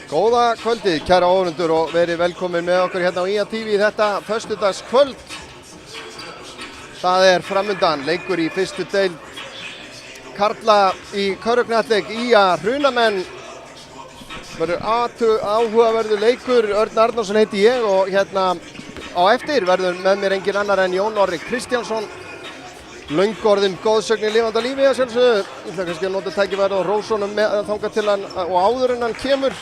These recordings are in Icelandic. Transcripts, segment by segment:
Góða kvöldið, kæra áhorfendur og verið velkomin með okkur hérna á IA TV þetta föstudagskvöld. Það framundan leikur í fyrstu deild karla í körfuknattleik IA Hrunamenn. Verður áhugaverður leikur, Örn Arnórsson heiti ég og hérna á eftir verður með mér engin annar en Jón Orri Kristjánsson. Löngorðum góðsögnin lifandi lífi að sjálfsögðu. Ég ætla kannski að nota tækifærið og rósa honum þangað til hann og áður en hann kemur.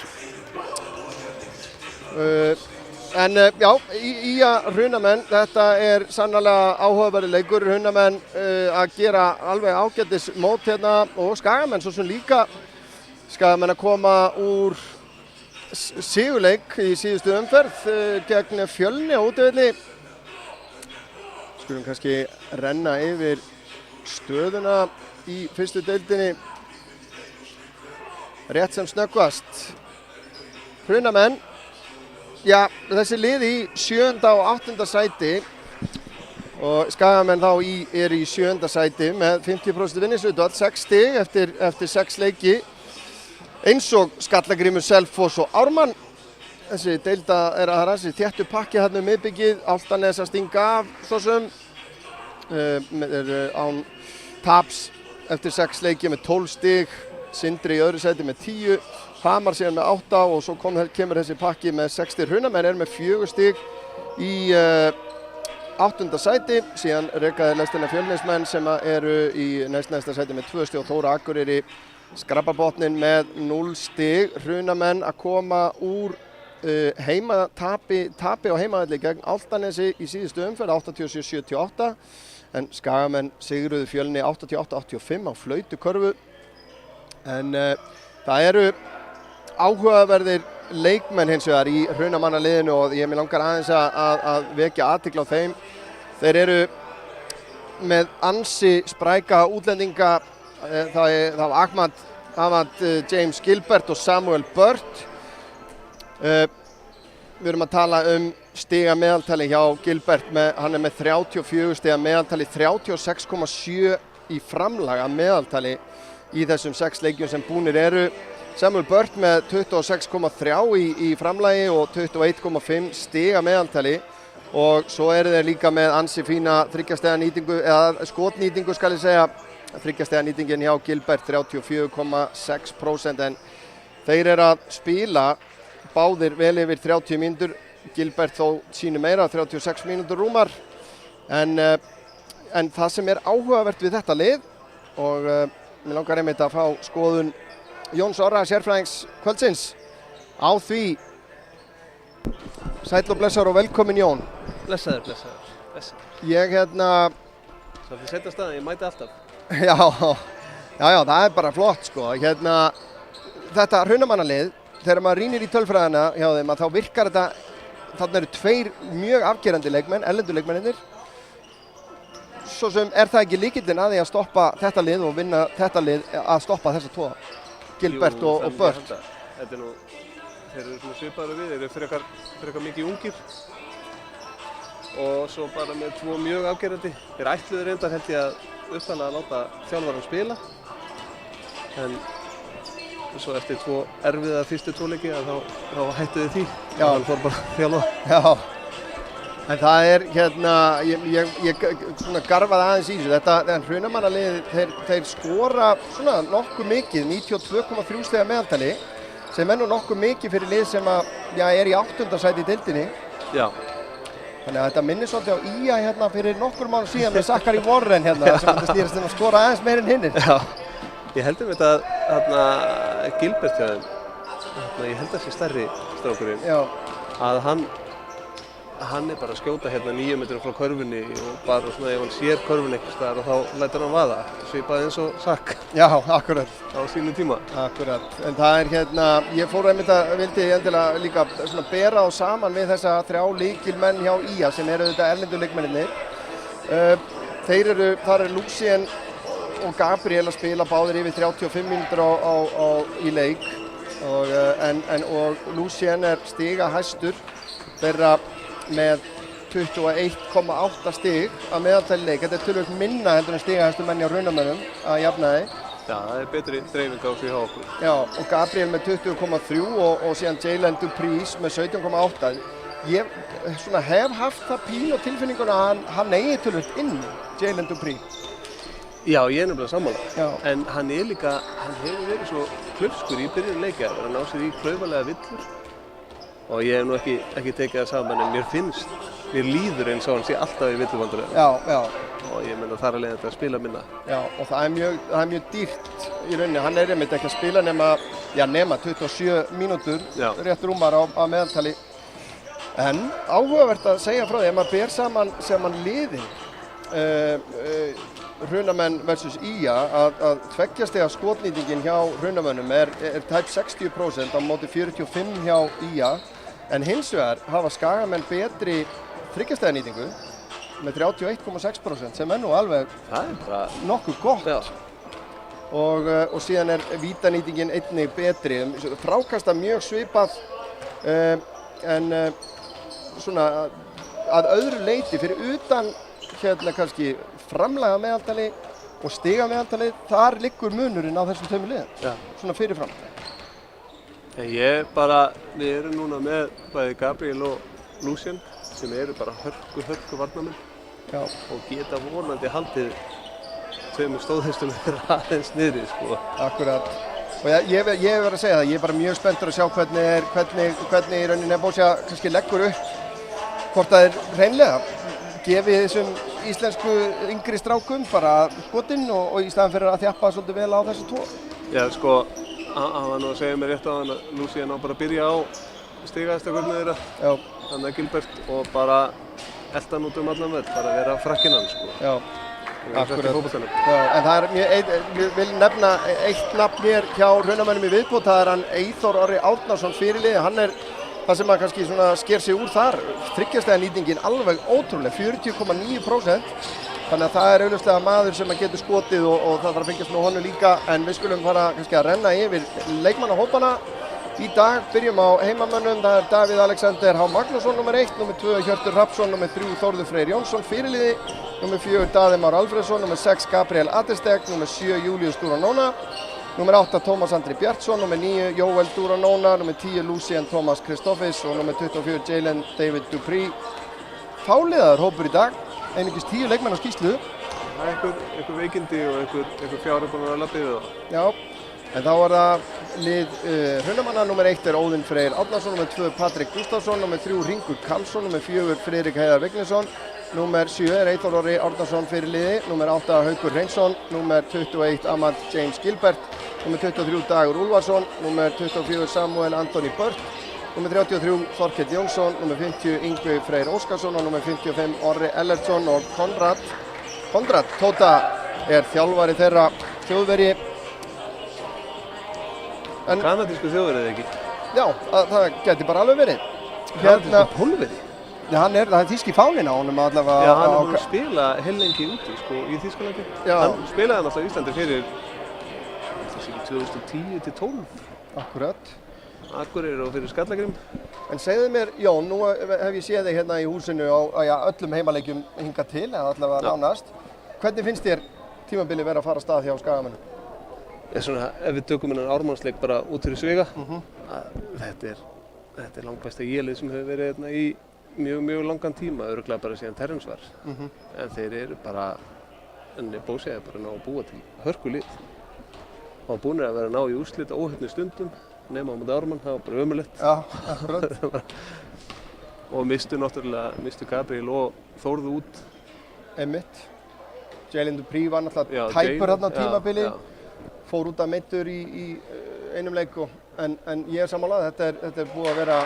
Já, IA Hrunamenn, þetta sannarlega áhugaverður leikur. Hrunamenn að gera alveg ágætis mót hérna og Skagamenn svo sem líka. Skagamenn að koma úr sigurleik í síðustu umferð gegn Fjölni á útivelli. Skulum kannski renna yfir stöðuna í fyrstu deildinni rétt sem snöggvast. Hrunamenn, já, þessi lið í 7. og 8. sæti og Skagamenn þá í 7. sæti með 50% vinningshlutfall, 6 stig eftir 6 leiki. Eins og Skallagrímur, Selfoss og Ármann. Þessi deilda að þessi þéttu pakki hérna miðbyggið, Álftanes að stinga af svo sem. Án taps eftir 6 leiki með 12 stig, Sindri í öðru sæti með 10, Hamar síðan með 8 og svo kemur þessi pakki með 6 stig. Hrunamenn með 4 stig í 8. sæti, síðan rekaði lestina Fjölnismenn sem eru í næsta sæti með 2 stig og Þóra Akureyri skrapabotnin með 0 stig. Hrunamenn að koma úr tapi á heimavelli gegn Álftanesi í síðustu umferð 87-78 en Skagamenn sigruðu Fjölni 88-85 á flautukörfu. En það eru áhugaverðir leikmenn hins vegar í Hrunamannaliðinu og ég mig langar aðeins að vekja athygli á þeim. Þeir eru með ansi spræka útlendinga, það Ahmad James Gilbert og Samuel Burt. Við erum að tala stiga meðaltali hjá Gilbert, hann með 34 stiga meðaltali, 36,7 í framlaga meðaltali í þessum 6 leikjum sem búnir eru. Samuel Burt með 26,3 í framlagi og 21,5 stiga meðaltali og svo eru þeir líka með ansi fína 3 stiga nýtingu, eða skotnýtingu skal ég segja. 3 stiga nýtingin hjá Gilbert 34,6% en þeir eru að spila báðir vel yfir 30 mínútur, Gilbert þó sínu meira, 36 mínútur rúmar. En það sem áhugavert við þetta lið og mér langar einmitt að fá skoðun Jóns Orra, sérfræðings kvöldsins á því. Sæll og blessaður og velkomin Jón. Blessaður. Ég Svo þið setja staðan, ég mæti alltaf. Já, það bara flott sko. Þetta Hrunamannalið, þegar maður rýnir í tölfræðina hjá þeim að þá virkar þetta, þarna eru 2 mjög afgerandi leikmenn, erlendu leikmennir. Svo sem það ekki lykillinn að því að stoppa þetta lið og vinna þetta lið að stoppa þessa 2, Gilbert og Burt. Þeir eru svona svipaðir við, þeir eru frekar mikið ungir og svo bara með 2 mjög afgerandi. Þeir ætluðu reyndar held ég að upptalað að láta þjálfarann spila en svo eftir 2 erfiða fyrstu 2 leiki þá hættuðu því. Já. Hann fór bara að þjálfa. Já, en það ég svona garfaði aðeins í þessu. Þetta Hrunamannalið, þeir skora svona nokkuð mikið, 92,3 stiga meðaltali, sem nú nokkuð mikið fyrir lið sem í 8. sæti í deildinni. Já. Þannig að þetta minnir svolítið á IA hérna fyrir nokkur mánuðum síðan með Zachary Warren hérna sem þetta snýrist að skora aðeins meir en hinnir. Já. Ég held að Gilbert hjá þeim, ég held að sé stærri strákurinn, að hann bara að skjóta hérna 9 metrum frá körfunni og bara svona ef hann sér körfunni einhvers staðar og þá lætur hann vaða, svipað eins og Zach. Já, akkurat. Á sínum tíma. Akkurat, en það ég fór einmitt vildi endilega líka svona bera á saman við þessa 3 lykilmenn hjá IA sem eru þetta erlendu leikmennirnir. Þar Lucien og Gabriel að spila báðir yfir 35 mínútur í leik og Lucien stiga hæstur þeirra með 21,8 stig að meðaltali leik. Þetta töluvert minna heldur en stiga hæstu menn hjá Hrunamönnum að jafnaði. Já, það betri dreifing á sig hjá okkur. Já, og Gabriel með 20,3 og síðan Jalen Dupree með 17,8. Ég svona hef haft það pínu á tilfinninguna að hann eigi tölvöld inn, Jalen Dupree. Já, ég nefnilega sammála. Já. En hann hefur verið svo klaufskur í byrjun leikja, að ná sér í klaufalega villur. Og ég hef nú ekki tekið það saman, en mér líður eins og hann sé alltaf í villuvandræðum. Já. Og ég meina þar að leiða þetta að spila minna. Já, og það er mjög dýrt í rauninni. Hann er einmitt ekki að spila nema 27 mínútur, rétt rúmar á meðaltali. En áhugavert að segja frá því, ef maður ber saman liðin, Hrunamenn versus IA, að tveggja stiga skotnýtingin hjá Hrunamönnum er tæp 60% á móti 45 hjá IA. En hins vegar hafa Skagamenn betri þriggja stiga nýtingu með 31,6% sem er nú alveg nokkuð gott. Já. Og síðan er vítanýtingin einnig betri. Frákasta mjög svipað en svona að öðru leyti fyrir utan kannski framlaga meðaltali og stiga meðaltali, þar liggur munurinn á þessum tveimur liðum. Já. Svona fyrirfram. Við erum núna með bæði Gabriel og Lucien sem eru bara hörku varnarmenn. Já. Og geta vonandi haldið tveimur stóðhestum aðeins niðri, sko. Akkurat. Og ég verð að segja það, ég er bara mjög spenntur að sjá hvernig í rauninni Nebojsa kannski leggur upp, hvort það er hreinlega gefið þessum íslensku yngri strákum bara skotinn og í staðan fyrir að þjappa svolítið vel á þessu tvo. Já, sko, hann var nú að segja mér rétt á hann að Lucien á bara að byrja á stigahæstakvörnu þeirra, hann að Gilbert, og bara elta hann út allan völl, bara vera frakkinnan, sko. Já, akkurat. Já, en það ég vil nefna eitt nafn hér hjá Hrunamönnum í viðbót, það er hann Eyþór Orri Árnason fyrirliði, hann er það sem að kannski svona sker sig úr þar, þriggjastiga nýtingin alveg ótrúlega, 40,9%. Þannig að það er augljóslega maður sem að getur skotið og það þarf að fylgjast með honum líka, en við skulum fara kannski að renna yfir leikmannahópana. Í dag byrjum á heimamönnum, það er Davíð Alexander H. Magnússon nr. 1, nr. 2 Hjörtur Hrafnsson, nr. 3 Þórður Freyr Jónsson fyrirliði, nr. 4 Daði Már Alfreðsson, nr. 6 Gabriel Adesteg, nr. 7 Júlíus Dúranóna, nr. 8 Tómas Andri Bjartsson, nr. 9 Jóel Dúranóna, nr. 10 Lucien Thomas Kristoffis og nr. 24 Jalen David Dupree. Fáliðaður hópur í dag, einungis 10 leikmenn á skýrslu. Það er einhver veikindi og einhver fjár búin að vera lappið og... Já, en þá var það lið Hrunamanna, nr. 1 er Óðinn Freyr Árnason, nr. 2 Patrik Gústafsson, nr. 3 Hringur Karlsson, nr. 4 Friðrik Heiðar Vignesson, nr. 7 er Eyþór Orri Árnason fyrirliði, nr. 8 Haukur Hreinsson, nr. 21 Amand James Gilbert, nr. 23 Dagur Úlfarsson, nr. 24 Samuel Anthony Bört, nr. 33 Þorkell Jónsson, nr. 50 Yngvi Freyr Óskarsson og nr. 55 Orri Ellertsson og Konrad Tóta er þjálfari þeirra, Þjóðverji. Kanadísku þjóðverið ekki? Já, það geti bara alveg verið. Kanadísku pólverið? Já, það er þýski fáninn á honum allavega. Já, hann er búinn að spila heilengi úti, sko, í Þýskalandi. Já. Hann spilaði náttúrulega í Íslandi fyrir 2010 til 12. Akkurat. Akureyri og fyrir Skallagrim. En segðu mér, Jón, nú hef ég séð þig hérna í húsinu á öllum heimaleikjum hingað til, eða allavega nánast. Hvernig finnst þér tímabilið vera að fara af stað hjá Skagamönnum? Svona, ef við tökum hennan ármannsleik bara út fyrir sviga, þetta er langbæsta élið sem hefur verið hérna í mjög langan tíma, örugglega bara síðan Terrence var. En þeir eru bara, Nebojsa er bara að ná að búa til hörkulið. Og búinir að vera að ná í úrslit á óheppni stundum, nema á móti Ármann, það var bara ömurlegt. Já, akkurat. Og mistu Gabriel og Þórðu út. Einmitt. Jalen Dupree var náttúrulega tæpur þarna á tímabili. Fór út af meiddur í einum leik, en ég er sammála, þetta er búið að vera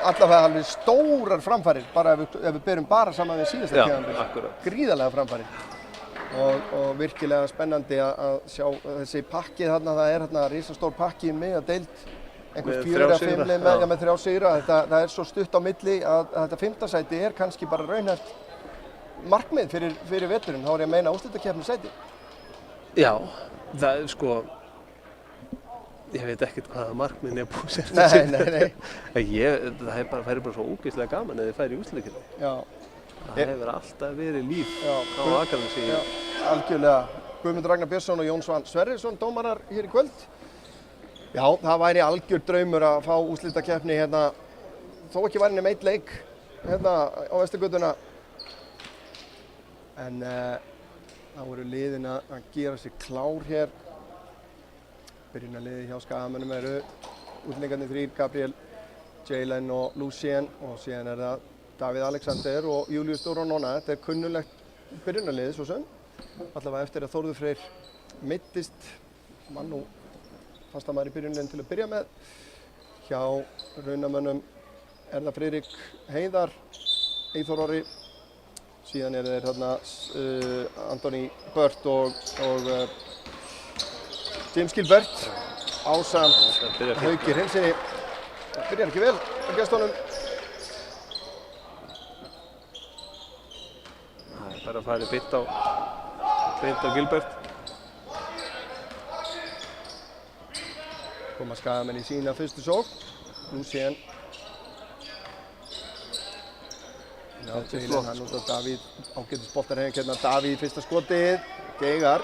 allavega alveg stórar framfarir, bara ef við berum bara saman við síðasta tímabil. Gríðarlega framfarir. Og virkilega spennandi að sjá þessi pakki þarna, það er þarna risastór pakki með að deild, einhvers 4-5 lið með 3 sigra. Það er svo stutt á milli að þetta 5. sæti er kannski bara raunhæft markmið fyrir veturinn, þá er ég að meina úrslitakeppnissæti. Já. Það er sko, ég veit ekkert hvaða markmið Nebojsa er. Nei. Það færi bara svo ógeðslega gaman ef þið færi í úrslitakeppni. Já. Það hefur alltaf verið líf á Akranesi. Já, algjörlega. Guðmundur Ragnar Björnsson og Jón Svan Sverrisson dómarar hér í kvöld. Já, það væri algjör draumur að fá úrslitakeppni hérna, þó ekki væri nema einn leik hérna á Vesturgötuna. En það voru liðin að gera sér klár hér. Byrjunarliðið hjá Skagamönnum eru útlendingarnir 3, Gabriel, Jalen og Lucien, og síðan er það Davíð Alexander og Júlíus Dóranona. Þetta er kunnulegt byrjunarliðið svo sem. Allavega eftir að Þórður Freyr meiddist, mann nú fastamaður í byrjunarliðin til að byrja með. Hjá Raunamönnum er það Friðrik Heiðar, Eyþór Orri, síðan eru þeir þarna Anthony Burt og James Gilbert ásamt Hauki Hreinssyni. Það byrjar ekki vel á gestunum. Það er bara að fara beint á Gilbert. Koma Skagamenn í sína fyrstu sókn. Nú síðan Jalen, hann út á Davíð, ágætis boltarhreyfing hérna. Davíð fyrsta skotið, Geigar.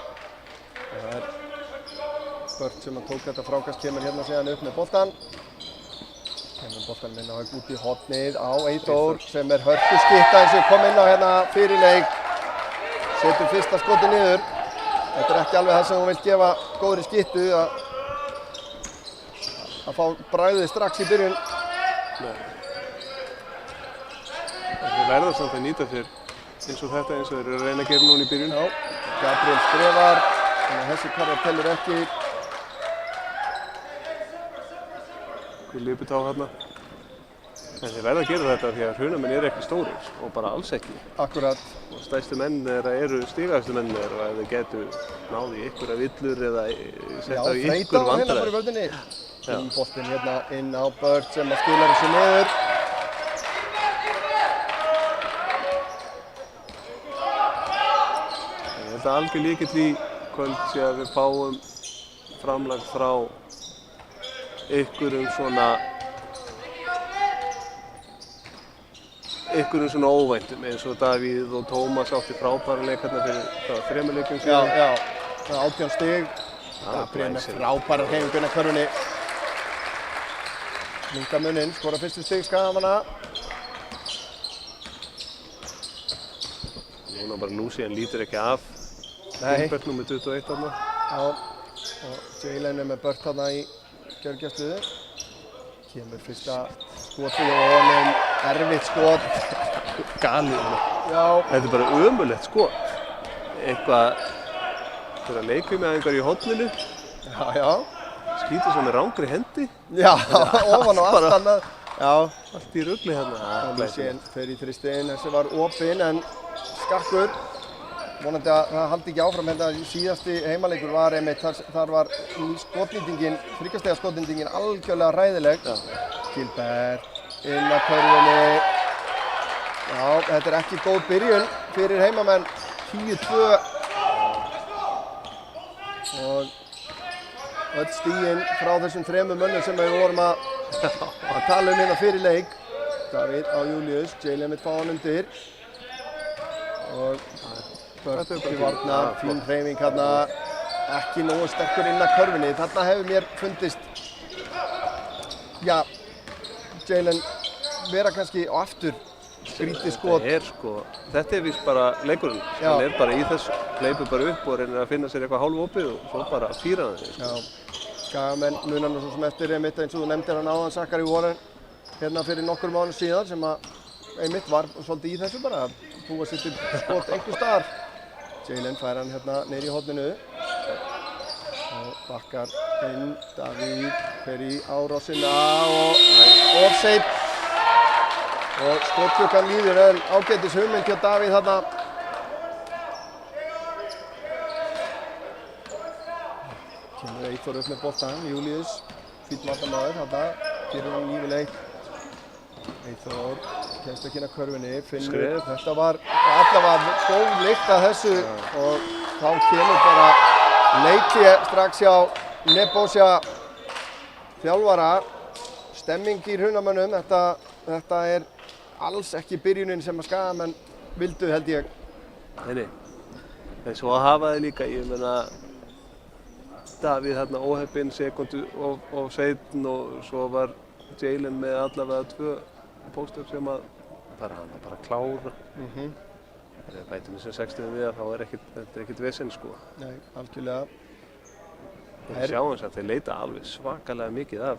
Það er Burt sem að tók þetta frákast, kemur hérna síðan upp með boltan. Kemur boltan inn á út í hornið á Eyþór sem er hörkuskytta eins og kom inn á hérna fyrir leik. Setur fyrsta skotið niður. Þetta er ekki alveg það sem hún vill gefa góðri skyttu að fá bragðið strax í byrjun. Nei. Þeir verða samt að nýta sér eins og þetta eins og þeir eru að reyna að gera núna í byrjun. Já, Gabriel skrefar, þannig að þessi karra tellur ekki. Liputá hérna. En þeir verða að gera þetta því að Hrunamenn eru ekki stórir og bara alls ekki. Akkurat. Og stærstu menn þeirra eru stigahæstu menn þeirra og ef þeir getu náði í einhverja villur eða setta í einhver vandræði. Já, Freyta hérna bara í völdinni. Boltinn hérna inn á Burt sem að skilar þessu niður. Ég held að algjör lykill í kvöld sé að við fáum framlag frá einhverjum svona óvæntum eins og Davíð og Tómas átti frábæra leik hérna fyrir 3 leikjum síðan. Já, 18 stig. Gabriel með frábæra hreyfinguna körfunni. Minnka muninn, skora fyrstu stig Skagamanna. Núna bara Lucien lítur ekki af. Gilbert númer 21 þarna. Já, og Jalen er með Burt þarna í gjörgæsluðu. Kemur fyrsta skotið og honum erfitt skot. Galið. Já. Þetta er bara ömurlegt skot. Eitthvað fyrir að leika með einhver í horninu. Já. Skýtur svo með rangri hendi. Já, ofan og allt annað. Já. Allt í rugli hérna. Og Lucien fer í þristinn. Þessi var opinn en skakkur. Vonandi að það haldi ekki áfram hérna. Síðasti heimaleikur var einmitt, þar var skotnýtingin, 3 stiga skotnýtingin algjörlega hræðileg. Gilbert inn á körfunni. Já, þetta er ekki góð byrjun fyrir heimamenn. 10-2. Og öll stigin frá þessum 3 mönnum sem við vorum að tala um hérna fyrir leik. Davíð á Júlíus, Jalen mitt fá hann undir. Og Burt í varnar, fín hreyfing hérna, ekki nógu sterkur inn að körfunni. Þarna hefur mér fundist, já, Jalen vera kannski á aftur skrítið skot. Þetta er víst bara leikurinn. Hann er bara í þessu, hleypur bara upp og reynir að finna sér eitthvað hálfopið og svo bara fýra hann. Já, Skagamenn munar nú svo sem eftir einmitt eins og þú nefndir hann áðan Zachary Warren hérna fyrir nokkur mánuð síðan sem að einmitt var svolítið í þessu bara að búa sér til skot einhver staðar. Jalen fær hann hérna niður í horninu og bakkar inn. Davíð fer í árásina og offside. Og skotklukkan líður en ágætis hugmynd hjá Davíð þarna. Kemur Eyþór upp með boltan, Júlíus, fínn varnarmaður þarna, gerir hann lífilegt. Eyþór kemst ekki inn að körfunni, finnur, þetta var allavega góð lykt af þessu og þá kemur bara leikhlé strax hjá Nebosja þjálfara. Stemming í Hrunamönnum, þetta er alls ekki byrjunin sem að Skagamenn vildu held ég. Nei. En svo hafa þið líka, ég meina, Davíð þarna óheppinn sekundu og Sveinn og svo var Jalen með allavega 2 póstur sem að hann var bara að klára. Þegar við bætum þessum 60 við þá þetta ekkert vesen sko. Nei, algjörlega. Við sjáum þess að þeir leita alveg svakalega mikið af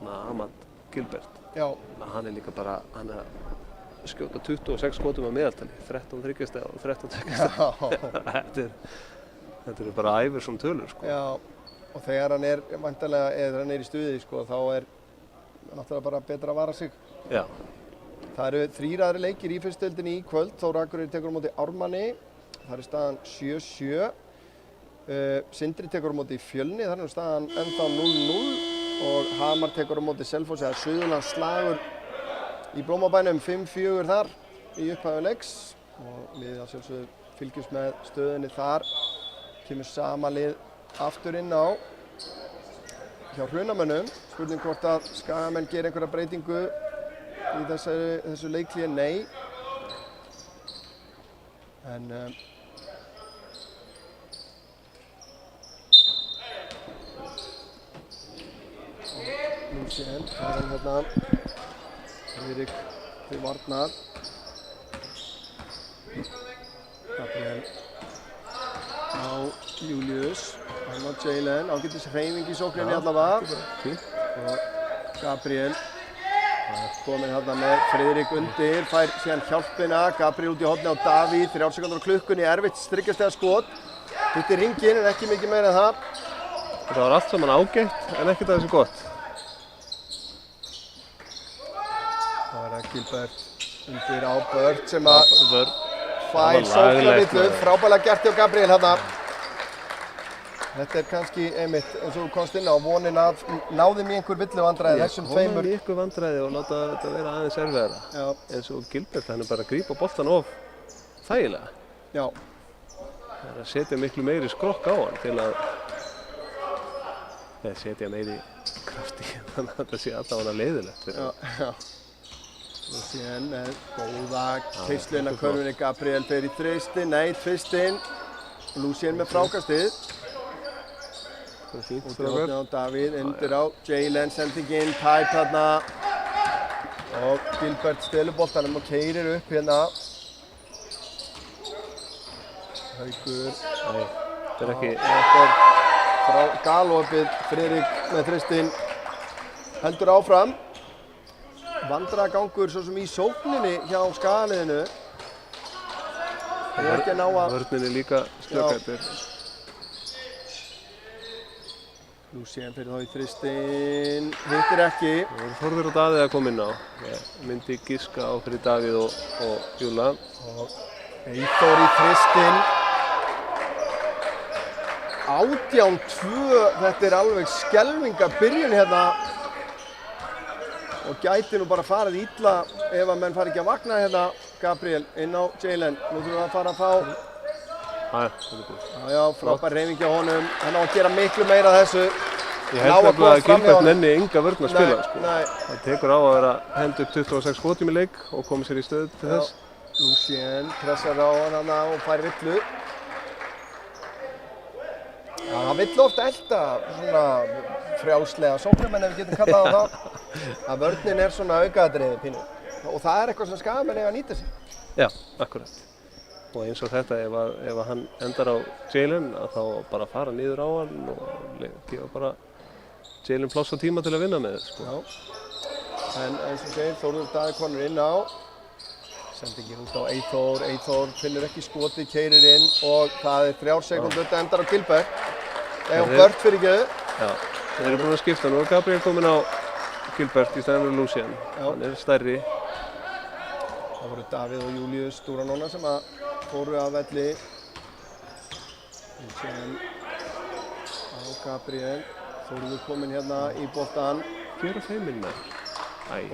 Ahmad Gilbert. Já. Hann líka bara, hann að skjóta 26 skotum að meðaltali, 13 þryggjastega og 13 tveggastega. Þetta eru bara ævirsum tölur sko. Já, og þegar hann væntanlega, eða hann í stuði sko, þá náttúrulega bara betra að vara sig. Já. Það eru 3 aðrir leikir í fyrstu deildinni í kvöld. Þór Akureyri tekur á móti Ármanni. Það staðan 7-7. Sindri tekur á móti Fjölni. Þar staðan ennþá 0-0. Og Hamar tekur á móti Selfossi. Það Suðurlands slagur í Blómabænum 5-4 þar í upphafi leiks. Og við að sjálfsögðu fylgjumst með stöðunni þar. Kemur sama lið aftur inn á hjá Hrunamönnum. Spurning hvort að Skagamenn gerir einhverja breytingu í þessu leiklíi, nei. En nú síðan það hérna Friðrik til varnar. Gabriel á Július, hann á Jalen, ágætis hreyfing í sókninni allavega. Og Gabriel kominn hérna með Friðrik undir, fær síðan hjálpina, Gabriel út í horni á Davíð, 3 sekúndur á klukkunni, erfitt þryggjastega skot. Hittir hringinn en ekki mikið meira en það. Það var allt saman ágætt en ekkert af þessu gott. Það var Gilbert undir á Börn sem að fær sóknarvillu, frábærlega gert hjá Gabriel hérna. Þetta kannski einmitt eins og þú komst inn á vonin að náðum í einhver villuvandræði þessum tveimur. Komum í einhver vandræði og láta þetta vera aðeins erfiðara. Já. Eins og Gilbert, hann bara að grípa boltan of þægilega. Já. Það að setja miklu meiri skrokk á hann til að setja meiri kraft í hann, þannig að þetta sé allavega leiðilegt. Já. Og síðan með góða keyrslu á körfunni, Gabriel fer í þristin, tvistinn. Lúsien með frákastið. Út í hornið á Davíð, undir á Jalen, sendinginn, tæp þarna. Og Gilbert stelur boltanum og keyrir upp hérna. Haukur. Nei, þetta ekki. Þetta frá galopið, Friðrik með þristinn. Heldur áfram. Vandræðagangur svo sem í sókninni hjá Skagaliðinu. Það ekki að ná að... Vörnin líka slökættir. Lúsien fyrir þá í þristinn, hittir ekki. Það voru Þórður og Davíð að koma inn á. Ég myndi giska á fyrir Davíð og Júla. Og Eyþór í þristinn. 18-2, þetta alveg skelvinga byrjun hérna. Og gæti nú bara farið illa ef að menn fari ekki að vakna hérna. Gabriel inn á Jalen, nú þurfum við að fara að fá. Já, frábær hreyfing hjá honum. Hann á að gera miklu meira af þessu. Ég held nefnilega að Gilbert nenni enga vörn að spila. Það tekur á að vera hend upp 26 skotum í leik og komið sér í stöðu til þess. Lúsien pressar á hann og fær villu. Já, hann vill ofta elta svona frjálslega sóknarmenn ef við getum kallað á það. Að vörnin svona aukaðatriði pínu. Og það eitthvað sem Skagamenn eiga að nýta sér. Já, akkurat. Og eins og þetta, ef hann endar á Jalen, þá bara fara niður á hann og gefa bara Jalen pláss og tíma til að vinna með sko. Já. En eins og segir, Þórður Daði konur inn á. Sendingin út á Eyþór. Eyþór finnur ekki skoti, keyrir inn og það 3 sekúndur, þetta endar á Gilbert. Eða Börn fyrir geðu. Já, þeir eru búin að skipta. Nú Gabriel kominn á Gilbert í stæðan með Lúsien. Hann stærri. Það voru Davíð og Július Dúranóna sem að fóru af velli. Lúsien á Gabriel. Þórður kominn hérna í boltan. Gera þeim inn með.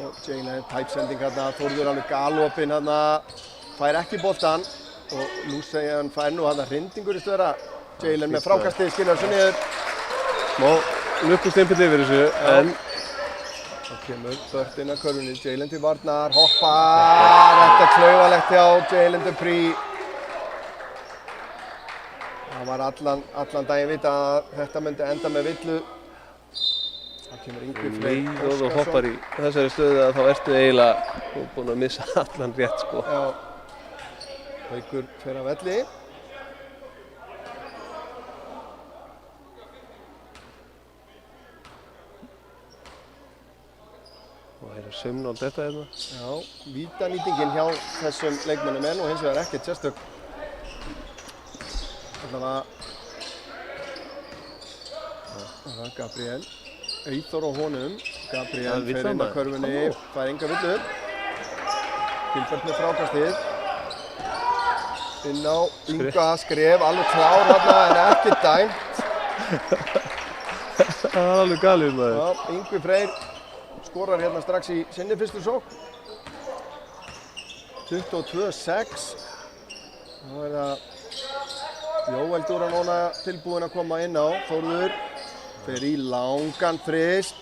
Og Jalen tæpsending hérna. Þórður alveg galopinn hérna. Fær ekki boltan. Og Lúsien fær nú hérna hrindingur í stöðra. Jalen með frákastið skilur þessu niður. Smá lukkustempil yfir þessu, en Það kemur Börn inn að körfunni, Jalen til varnar, hoppar, þetta klaufalegt hjá Jalen Dupree. Það var allan daginn vita að þetta myndi enda með villu. Það kemur Yngvi Freyr Óskarsson. Og þú hoppar í þessari stöðu að þá ertu eiginlega búinn að missa allan rétt sko. Já. Haukur fer af velli. Og það er saumnál þetta hérna. Já, vítanýtingin hjá þessum leikmönnum nú hins vegar ekkert sérstök. Allavega það var Gabriel. Eyþór á honum. Gabriel fer inn á körfunni, fær enga villu. Gilbert með frákastið. Inn á Inga skref, alveg klár þarna en ekki dæmt. Það er alveg galið maður. Já, Yngvi Freyr skorar hérna strax í sinni fyrstu sókn. 22-6. Þá er það Jóel Duranona tilbúinn að koma inn á. Þórður fer í langan þrist.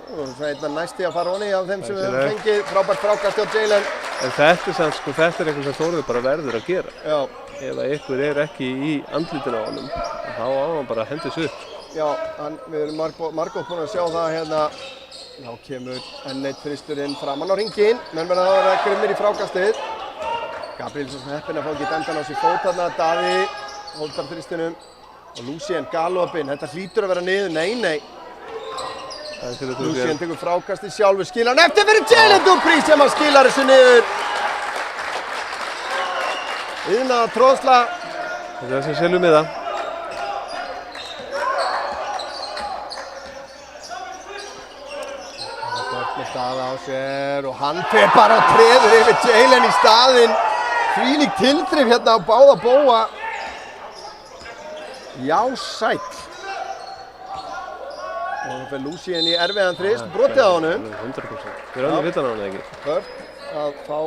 Það er eitthvað næsti að fara honi af þeim sem við höfum fengið. Frábært frákast hjá Jalen. En þetta er samt sko, þetta er eitthvað sem Þórður bara verður að gera. Já. Ef að ykkur er ekki í andlitinu á honum, þá á hann bara að henda þessu upp. Já, við erum margótt búin að sjá það hérna. Þá kemur enn eitt þristurinn framan á hringinn. Menn verða að vera grimmir í frákastið. Gabriel svo heppinn að fá ekki dæmdan á sig fót þarna. Daði hóldar þristinum. Og Lucien galopinn. Þetta hlýtur að vera niður. Nei. Lucien tekur frákastið sjálfur. Skilar hann eftir fyrir Jalen Dupree sem hann skilar þessu niður. Iðnaða tróðsla. Þetta er það sem selur miða. Með staða á sér og hann fer bara og treður yfir Jalen í staðinn. Þvílík tilþrif hérna á báða bóa. Já, sæll. Og það fer Lucien í erfiðan þrist, brotið á honum. 100%. Þeir eru alveg villan á hann ekki. Bört að fá.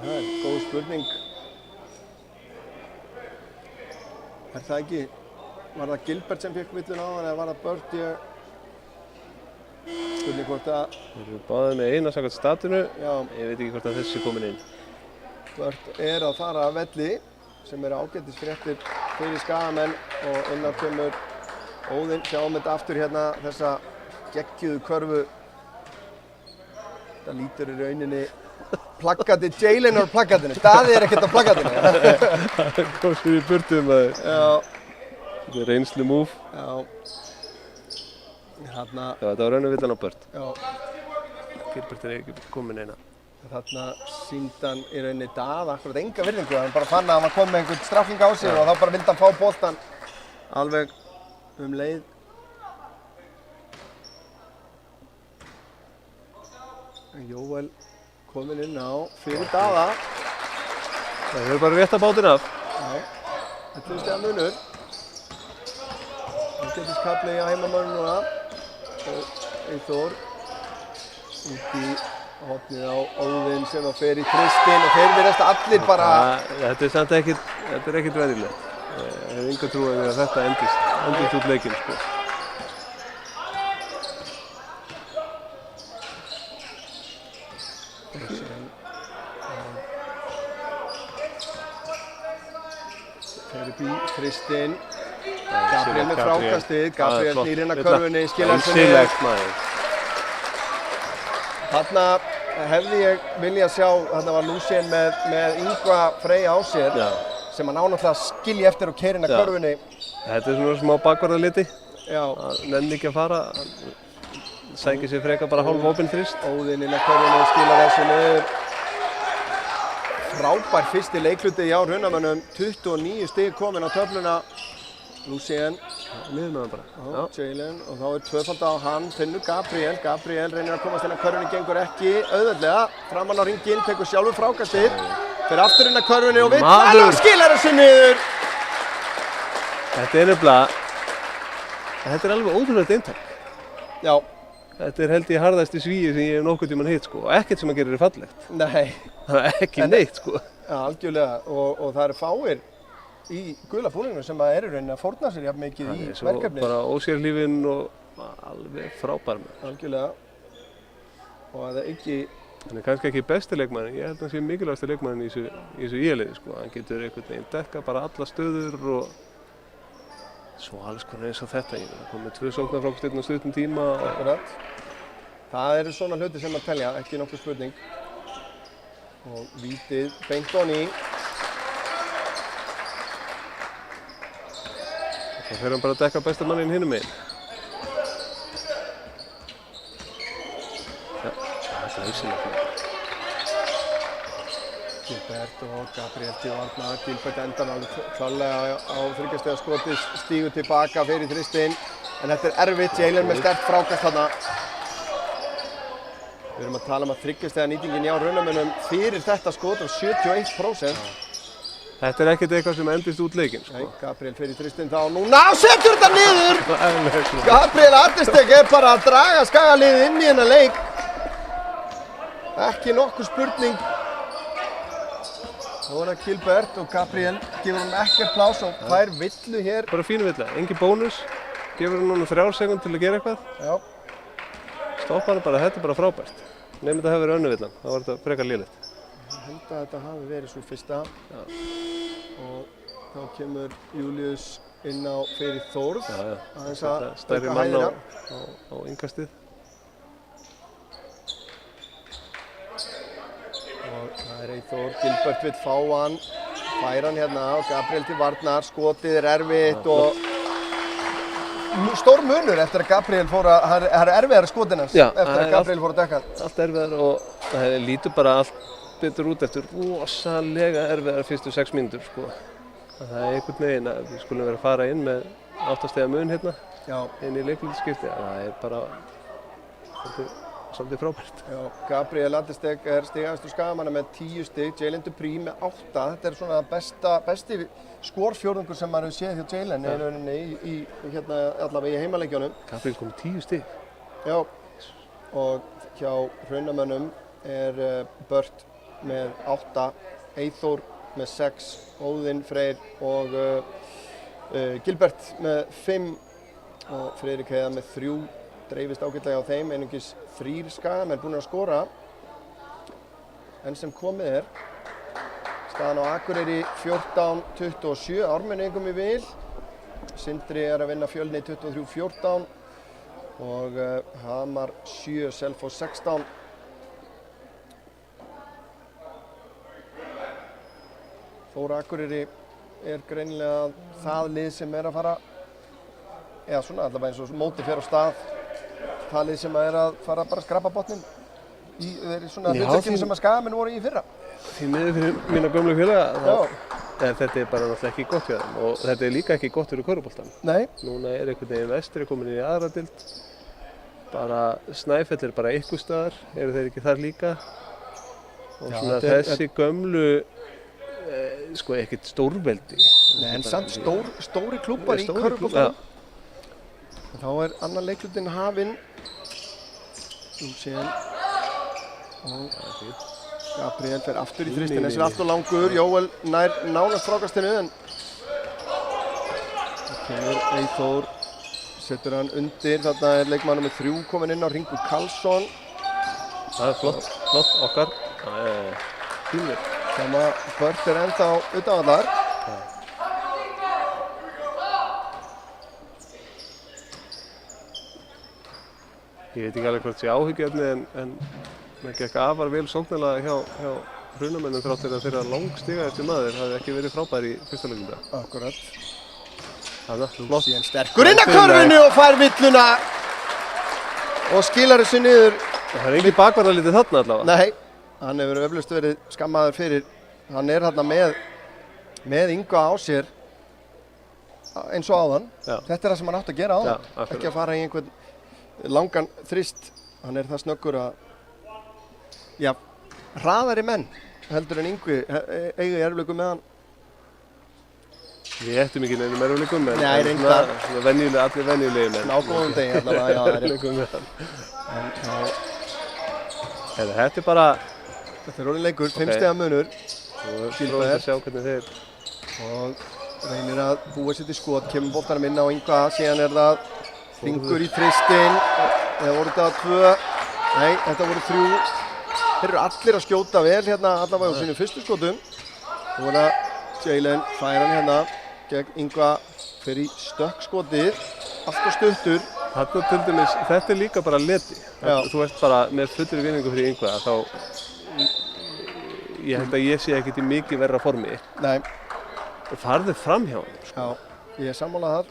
Það er góð spurning. Er það ekki? Var það Gilbert sem fekk villun á hann eða var það Bört? Spurning hvort að... Þeir eru báðið með eina samkvæmt statinu. Já. Ég veit ekki hvort að þessi er komin inn. Bört er að fara af velli sem eru ágætisfréttir fyrir Skagamenn og innan kemur Óðinn. Sjáum þetta aftur hérna, þessa geggjuðu körfu. Það lítur í rauninni plaggati Jalen á plaggatinu. Daði er ekkert á plaggatinu. Það kom sér í burtu maður. Já. Þetta er reynslu múf. Já. Þarna... Já, þetta var raun og villan á Bört. Já. Gilbert er ekki komin eina. Þarna sýndi hann í rauninni Daða akkurat enga virðingu. Hann bara fann að hann var komið með einhvern strafling á sig og þá bara vildi hann fá boltann alveg leið. Jóel kominn inn á fyrir Daða. Það er bara rétt að bátinn af. Já. Þetta er stiga munur. Ágætiskafli á heimamönnum núna. Eyþór út í hornið á Óðinn sem að fer í þristinn og þeir virðast allir bara... Þetta er samt ekkert, þetta er ekkert venjulegt. Ég hef enga trú að þetta endist út leikinn sko. Þeir upp í þristinn. Gabriel með frákastið, Gabriel snýr inn að körfunni, skilar henni. Einsilegt maður. Þarna hefði ég viljað sjá, þarna var Lucien með Yngva Frey á sér. Já. Sem hann náttúrulega skilji eftir og keyra inn að körfunni. Þetta er svona smá bakvarðarliti. Já. Hann nenni ekki að fara. Sækir sér frekar bara hálf opinn þrist. Óðinn inn að körfunni, skilar þessu niður. Frábær fyrsti leikluti hjá Hrunamönnum. 29 stig komin á töfluna. Lucien. Niður með hann bara. Já, Jalen. Og þá er tvöfald á hann. Finnur Gabriel. Gabriel reynir að komast inn að körfunni, gengur ekki auðveldlega. Framan á hringinn, tekur sjálfur frákastið. Fer aftur inn að körfunni og vill og skilar þessu niður. Þetta er nefnilega, þetta er alveg ótrúlegt eintak. Já. Þetta er held ég harðasti svíi sem ég hef nokkuð tímann hitt sko. Og ekkert sem að gera er fallegt. Nei. Það er ekki neitt sko. Já, algjörlega. Og það eru fáir í gula búningnum sem eru rauninni að fórna sér jafn mikið í verkefni. Það er svo bara ósérlífinn og alveg frábær með. Algjörlega. Og að það ekki Hann kannski ekki besti leikmaðurinn, ég held að hann sé mikilvægasti leikmaðurinn í þessu íliði, sko. Hann getur einhvern veginn dekka bara alla stöður og svo alls konar eins og þetta. Ég kom með 2 sóknarfrákastign á stuttum tíma. Akkurat. Það eru svona hluti sem að telja, ekki nokkuð spurning. Og vítið beint onni. Þá fer hann bara að dekka besta manninn hinum megin. Já, það er glæsilegt. Gilbert og Gabriel til varnar. Gilbert endar alveg klálega á þriggjastiga skoti, stígur tilbaka fyrir þristinn. En þetta er erfitt, Jalen með sterkt frákast þarna. Við erum að tala um að þriggjastiga nýtingin hjá Runamönnum fyrir þetta skot á 71%. Þetta er ekkert eitthvað sem endist út leikinn, sko. Nei, Gabriel fyrir þristinn þá núna og setur þetta niður! Gabriel Artistek er bara að draga Skagaliðið inn í hennar leik. Ekki nokkuð spurning. Þá er það Gilbert og Gabriel gefur hann ekkert plás og fær villu hér. Bara fínu villa, engin bónus. Gefur hann núna 3 sekúndur til að gera eitthvað. Já. Stoppa hann bara, þetta er bara frábært. Nefnir þetta hefur verið önnu villan, þá var þetta frekar lélegt. Ég held að þetta hafi verið svo fyrsta. Já. Og þá kemur Július inn á fyrir Þórð. Já. Aðeins að stærri mann á innkastið. Og það er Eyþór, Gilbert vill fá hann, fær hann hérna og Gabriel til varnar, skotið er erfitt og stór munur eftir að Gabriel fór að, það er erfiðara skotin hans eftir að Gabriel fór að dekka hann. Allt erfiðar og það lítur bara allt betur út eftir rosalega erfiðar fyrstu 6 mínútur, sko. Það er einhvern veginn að við skulum vera að fara inn með 8 stiga mun hérna, inn í leikmyndaskipti. Það er bara svolítið frábært. Já, Gabriel Artistek er stigahæstur Skagamanna með 10 stig, Jalen Dupree með 8. Þetta er svona besti skorfjórðungur sem maður hefur séð hjá Jalen í hérna allavega í heimaleikjunum. Gabriel kom með 10 stig. Já, og hjá Hraunamönnum er Bört með 8, Eyþór með 6, Óðinn Freyr og Gilbert með 5 og Friðrik Heiðar með 3. Dreifist ágætlega á þeim, einungis 3 Skagamenn búin að skora. Enn sem komið er. Staðan á Akureyri 14-27, Ármenni engum í vil. Sindri er að vinna Fjölni 23-14 og Hamar 7, Selfoss 16. Þór Akureyri er greinilega það lið sem er að fara, eða svona allavega eins og mótið fer á stað. Það lið sem er að fara bara að skrapa botninn í svona hlutverkinu sem að Skagamenn voru í fyrra. Því miður fyrir mína gömlu félaga, þetta er bara náttúrulega ekki gott hjá þeim og þetta er líka ekki gott fyrir körfuboltann. Nei. Núna er einhvern veginn Vestri komin inn í aðra deild. Bara Snæfell er bara einhvers staðar, eru þeir ekki þar líka? Og svona þessi gömlu, sko ekkert stórveldi. Nei, en samt stóri klúbbar í körfuboltann. Þá er annar leikhlutinn hafinn. Síðan og Gabriel fer aftur í þristinn, þessi er allt og langur. Jóel nær nánast frákastinu en það kemur Eyþór, setur hann undir. Þarna er leikmaður númer 3 kominn inn á Ringur Karlsson. Það er flott okkar. Það er fínur. Sama Bört er ennþá utanvallar. Ég veit ekki alveg hvort sé áhyggjuefni en það gekk afar vel sóknarlega hjá Hrunamönnum þrátt fyrir að þeirra langstigaðasti maður hafi ekki verið frábær í fyrsta leiknum dag. Akkurat. Þarna, flott. Síðan sterkur inn að körfunni og fær villuna og skilar þessu niður. Það er engin bakvarðarlítið þarna allavega. Nei, hann hefur eflaust verið skammaður fyrir. Hann er þarna með Inga á sér eins og áðan. Já. Þetta er það sem hann átti að gera áðan. Já, ekki að fara í einhvern langan þrist. Hann er það snöggur að hraðari menn heldur en Yngvi eiga í erfiðleikum með hann. Við ættum ekki neinum erfiðleikum en nei, reyndar. Svona venjulega, allir venjulegir menn. Á góðum degi allavega, já, það er þetta er bara... Þetta er orðinn leikur, 5 stiga munur. Og prófum að sjá hvernig þeir... Og reynir að búa sér til skot, kemur boltanum inn á Yngva, síðan er það Hringur í þristinn. Eða voru þetta 2? Nei, þetta voru 3. Þeir eru allir að skjóta vel hérna allavega á sínum fyrstu skotum. Nú er það Jalen fær hann hérna gegn Yngva fyrir í stökkskotið. Allt og stuttur. Þarna til dæmis, þetta líka bara leti. Þú ert bara með fullri virðingu fyrir Yngva, þá ég held að ég sé ekkert í mikið verra formi. Nei. Og farðu fram hjá hann. Já, ég er sammálað þar.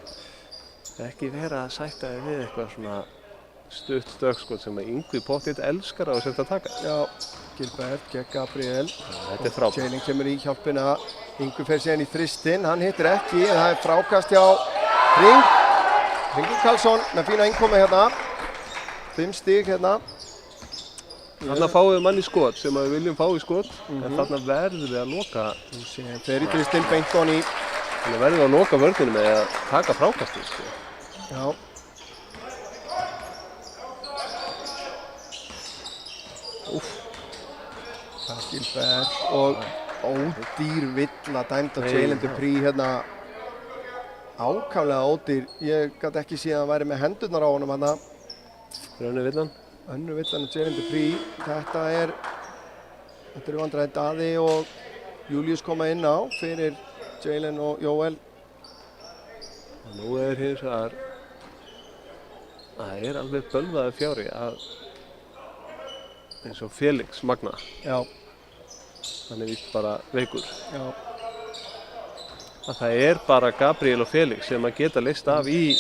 Ekki vera að sætta þig við eitthvað svona stutt stökkskot sem að Yngvi pottþétt elskar á að setja að taka. Já, Gilbert gegn Gabriel. Þetta er frábært. Jalen kemur í hjálpina. Yngvi fer síðan í þristinn, hann hittir ekki en það er frákast hjá Hringur Karlsson með fína innkomi hérna. 5 stig hérna. Þarna fáum við mann í skot sem við viljum fá í skot, en þarna verðum við að loka. Fer í þristinn, beint on í. Þannig verðum við að loka vörðinu með að taka frákastið, sko. Já. Það er Gilbert og ódýr villa dæmd á Jalen Dupree hérna. Ákaflega ódýr. Ég gat ekki séð að hann væri með hendurnar á honum hérna. Önnur villan. Önnur villan á Jalen Dupree. Þetta eru vandræði Daði og Júlíus koma inn á fyrir Jalen og Jóel. Og nú er hins vegar, það er alveg bölvaður fjári að eins og Felix Magna. Já. Hann er víst bara veikur. Já. Að það er bara Gabriel og Felix sem að geta leyst af í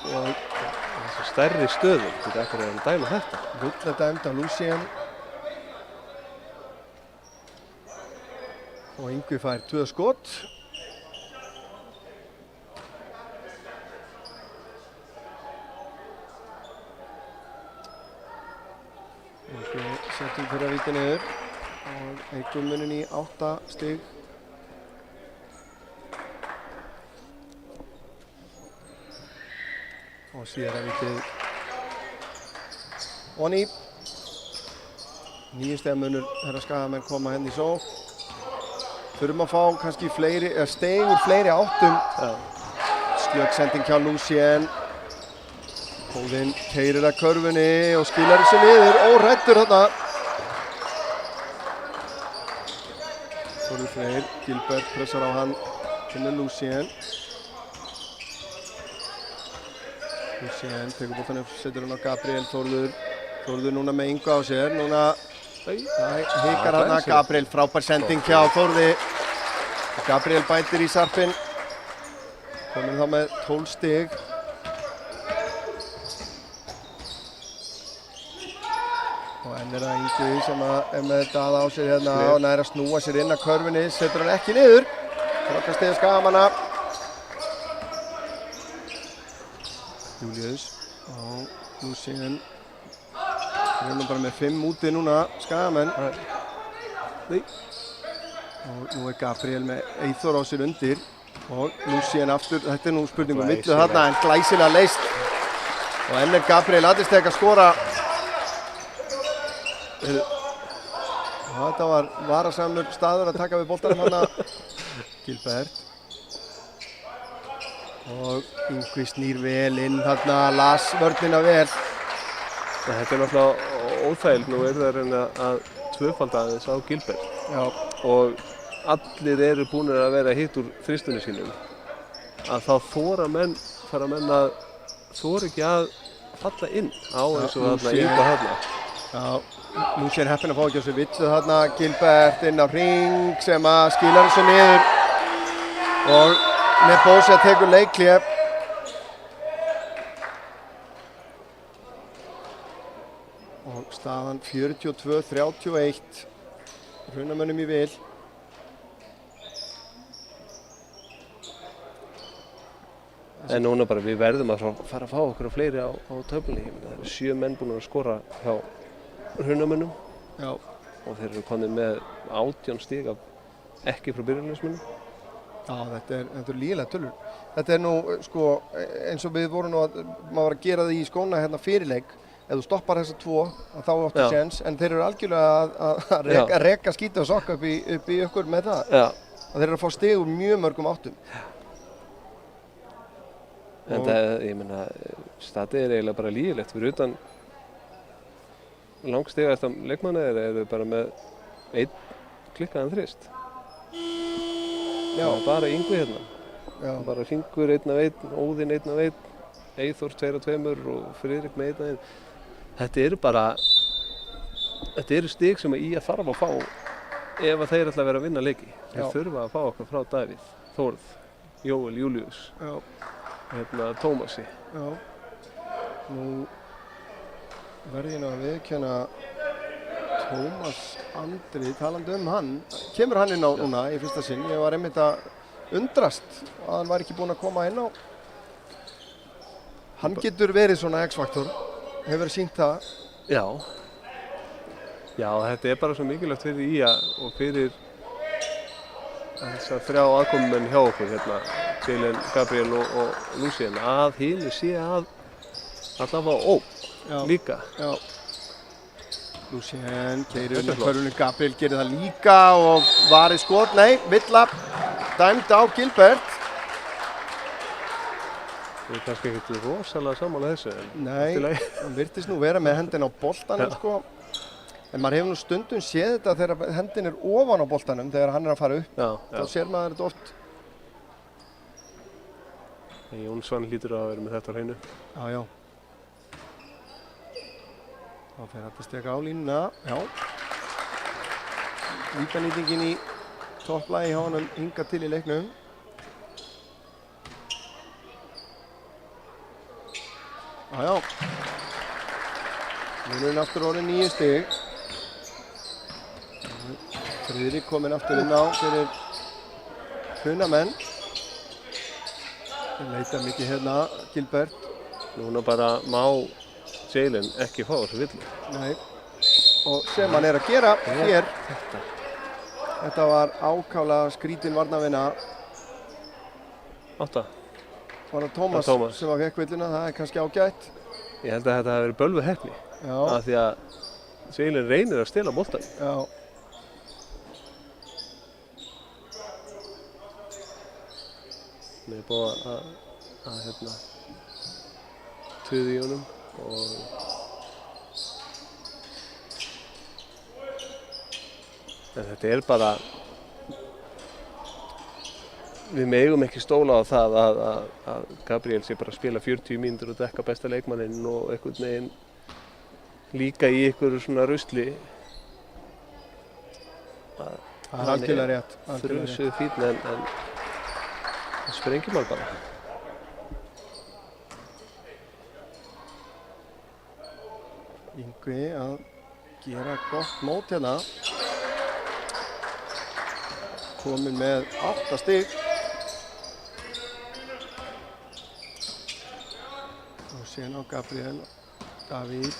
þessu stærri stöðum. Þetta er ekkert að dæma þetta. Villa dæmd af Lucien. Og Yngvi fær 2 skot. Yngvi setjum fyrir að víta niður og eikum munin í 8 stig. Og síðan að vitið Oni. 9 stiga munur þegar Skagamenn koma henni í sókn. Þurfum að fá kannski steg úr fleiri áttum. Slöggsending hjá Lucien. Hóðinn keyrir að körfunni og skilar þessu niður. Óhræddur þarna. Þórður Freyr, Gilbert pressar á hann. Kynir Lucien. Lucien tekur boltann upp, setur hann á Gabriel. Þórður núna með Yngva á sér. Núna hikar hann að Gabriel. Frábær sending hjá Þórði. Gabriel bætir í sarpinn. Kominn þá með 12 stig. Og enn er það Yngvi sem er með Daða á sér hérna og nær að snúa sér inn að körfunni. Setur hann ekki niður. Frákastið Skagamanna. Júlíus og Lucien. Við erum bara með 5 úti núna, Skagamenn. Og nú er Gabriel með Eyþór á sér undir. Og Lucien aftur, þetta er nú spurning um villu þarna en glæsilega leyst. Og enn er Gabriel Adistek að skora. Og þetta var varasamur staður að taka við boltanum hana. Gilbert. Og Yngvi snýr vel inn þarna, las vörnina vel. Þetta er náttúrulega óþægild, nú er það að reyna að tvöfalda aðeins á Gilbert. Já. Og allir eru búnir að vera hitt úr þristunni sínum. Að þá fara menn að þora ekki að falla inn á eins og þarna Yngva þarna. Já, Lucien heppinn að fá ekki á sig villu þarna, Gilbert inn á hring sem að skilar þessu niður. Og Nebósia tekur leikhlé. Og staðan 42-31. Hrunamönnum í vil. En núna bara við verðum að fara að fá okkur fleiri á töflunni. Það eru 7 menn búin að skora hjá Hrunamönnum. Já. Og þeir eru komnir með 18 stig af ekki frá byrjunarliðsmönnum. Já, þetta er lygilega tölur. Þetta er nú, sko, eins og við vorum nú að maður var að gera það í skóna hérna fyrir leik. Ef þú stoppar þessa 2, þá áttu séns, en þeir eru algjörlega að reka skíti og sokka upp í ykkur með það. Já. Og þeir eru að fá stig úr mjög mörgum áttum. En það, ég meina, statið er eiginlega bara lygilegt fyrir utan langstigasta leikmanni eða eru þið bara með einn klikkaðan þrist? Já. Það er bara Yngvi hérna. Já. Bara Hringur 1 af 1, Óðinn 1 af 1, Eyþór 2 af 2 og Friðrik með 1 af 1. Þetta eru stig sem að þarf að fá ef að þeir ætla að vera að vinna leiki. Þeir þurfa að fá okkur frá Davíð, Þórð, Jóel, Júlíus, Tómasi. Já. Nú verð ég nú að viðurkenna Tómas Andri, talandi hann, kemur hann inn á núna í fyrsta sinn. Ég var einmitt að undrast að hann var ekki búinn að koma inn á. Hann getur verið svona X-faktor, hefur sýnt það. Já. Já, þetta er bara svo mikilvægt fyrir Ía og fyrir þessar 3 aðkomumenn hjá okkur hérna, Jalen, Gabriel og Lucien, að hinu sé að allavega líka. Já. Lucien keyrir með körfunni, Gabriel gerir það líka og varið skot, nei, villa, dæmd á Gilbert. Við erum kannski ekkert rosalega sammála þessu. Nei, hann virtist nú vera með hendina á boltanum sko. En maður hefur nú stundum séð þetta þegar hendin er ofan á boltanum, þegar hann er að fara upp. Þá sér maður þetta oft. Jónsson hlýtur að vera með þetta á hreinu. Já. Þá fer þetta steka á línuna, já. Vítanýtingin í topplagi hjá honum hingað til í leiknum. Já. Munurinn aftur orðið 9 stig. Friðrik kominn aftur inn á fyrir Hrunamenn. Þeir leita mikið hérna, Gilbert. Núna bara má Jalen ekki fá þessu villu. Nei, og sem hann er að gera hér. Þetta var ákaflega skrítin varnarvinna. 8. Var það Tómas sem var fekk villuna, það er kannski ágætt. Ég held að þetta hafi verið bölvuð heppni. Af því að Jalen reynir að stela boltann. Já. Mér er búið að tuða í honum og en þetta er bara við megum ekki stóla á það að Gabriel sé bara að spila 40 mínútur og dekka besta leikmanninn og einhvern veginn líka í einhverju svona rusli. Það er algjörlega rétt. Þrjusuð fínn en sprengjum hann bara. Yngvi að gera gott mót hérna. Kominn með 8 stig. Lucien á Gabriel, Davíð,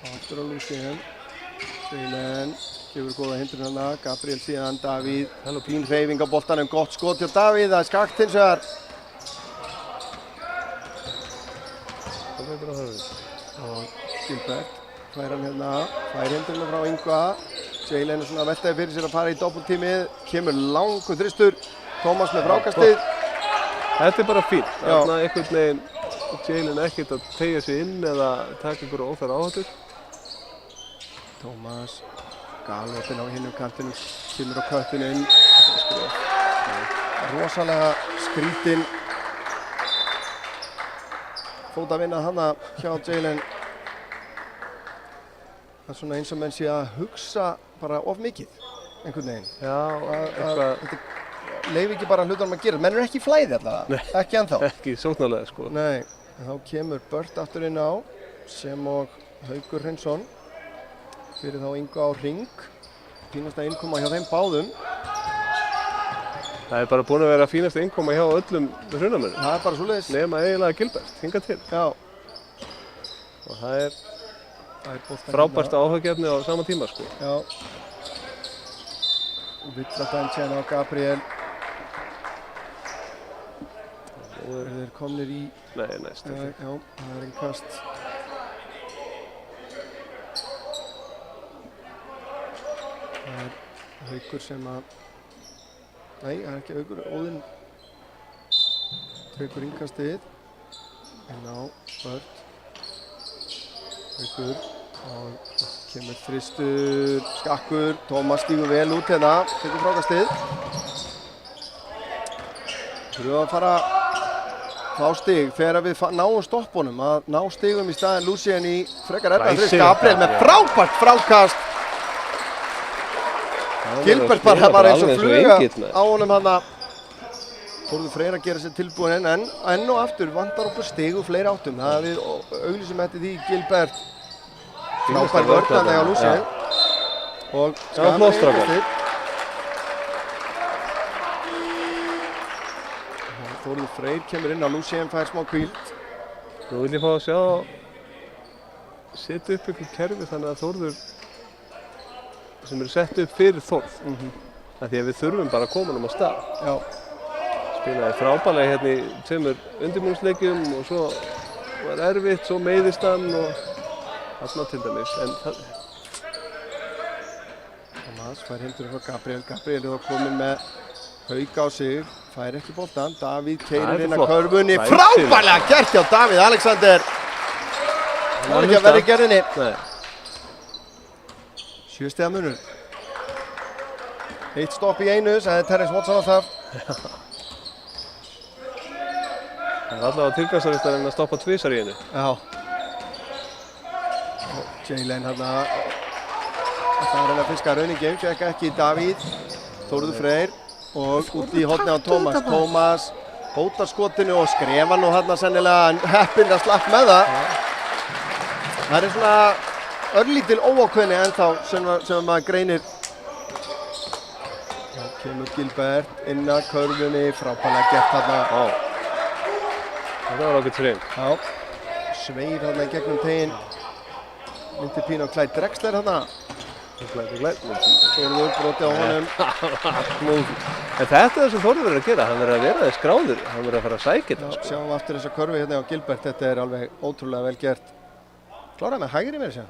aftur á Lucien, Jalen, gefur góða hindrun hana, Gabriel síðan, Davíð, fín hreyfing á boltanum, gott skot hjá Davíð, það er skakt hins vegar. Og Gilbert fær hann hérna, fær hindrunum frá Yngva, Jalen er svona að veltaði fyrir sér að fara í doppeltímið, kemur langur þristur, Tómas með frákastið. Þetta er bara fínt, þarna einhvern veginn Jalen ekkert að teygja sig inn eða taka einhverju óþarfa áhættur. Tómas, galopinn á hinum kantinum, kemur á köttunum. Rosalega skrítinn fótavinna hana hjá Jalen. Það er svona eins og menn sé að hugsa bara of mikið, einhvern veginn. Já, leyfi ekki bara hlutunum að gera. Menn eru ekki í flæði allavega, ekki ennþá. Ekki sóknarlega sko. Nei, en þá kemur Bört aftur inn á, sem og Haukur Hreinsson. Fyrir þá Yngva á hring. Fínasta innkoma hjá þeim báðum. Það er bara búin að vera fínasta innkoma hjá öllum Hrunamönnum. Það er bara svoleiðis. Nema eiginlega Gilbert, hingað til. Já. Og það er frábærsta áhuggefni á sama tíma sko. Já. Villadæn síðan á Gabriel. Þeir komnir í... Nei, næstu. Já, það er einn kast. Það er Haukur sem að... Nei, það er ekki Haukur. Óðinn tekur innkastið. En á Bört. Haukur Og kemur þristur, skakkur, Tómas stígur vel út hérna, tekur frákastið. Þurfum að fara fá stig þegar við náum stoppunum, að ná stigum í staðinn Lucien í frekar þrist. Gabriel með frábært frákast. Gilbert bara eins og fluga á honum hana. Þórður Freyr að gera sér tilbúin en enn og aftur vantar okkur stig úr fleiri áttum. Það við auglýsum eftir því Gilbert. Frábær vörn þarna hjá Lucien. Og skapir. Þórður Freyr kemur inn á Lucien, fær smá hvíld. Nú vil ég fá að sjá setja upp einhver kerfi þannig að Þórður sem eru sett upp fyrir Þórð. Af því að við þurfum bara að koma honum á stað. Já. Spilaði frábærlega hérna í tveimur undirbúningsleikjum og svo var erfitt, svo meiðist hann og þarna til dæmis. Thomas fær heimtur frá Gabriel. Gabriel er þá komin með Hauk á sig, fær ekki boltan. Davíð keyrir inn að körfunni. Frábærlega gert hjá Davíð Alexander. Það var ekki að vera í gerðinni. Nei. 7 stiga munur. 1 stopp í einu, sagði Terence Watson alltaf. Það er allavega tilgangsarist að stoppa tvisar í einu. Já. Og Jalen hérna. Það er að fiska rauningum, fekk ekki Davíð. Þórður Freyr. Og út í horni á Tómas. Tómas hótar skotinu og skrefa nú hérna sennilega heppinn að slapp með það. Það er svona örlítil óákveðni ennþá sem maður greinir. Já, kemur Gilbert inn að körfunni, frábærlega gert þarna. Það var ágætt fyrir einn. Já, sveif þarna í gegnum teginn. Myndi pínu á Clyde Drexler þarna. Þórður brotið á honum. En þetta er það sem Þórður verður að gera, hann verður að vera þess gráður, hann verður að fara að sækja þetta. Sjáum aftur þessa körfu hérna á Gilbert, þetta er alveg ótrúlega vel gert. Kláraði með hægri meira sér.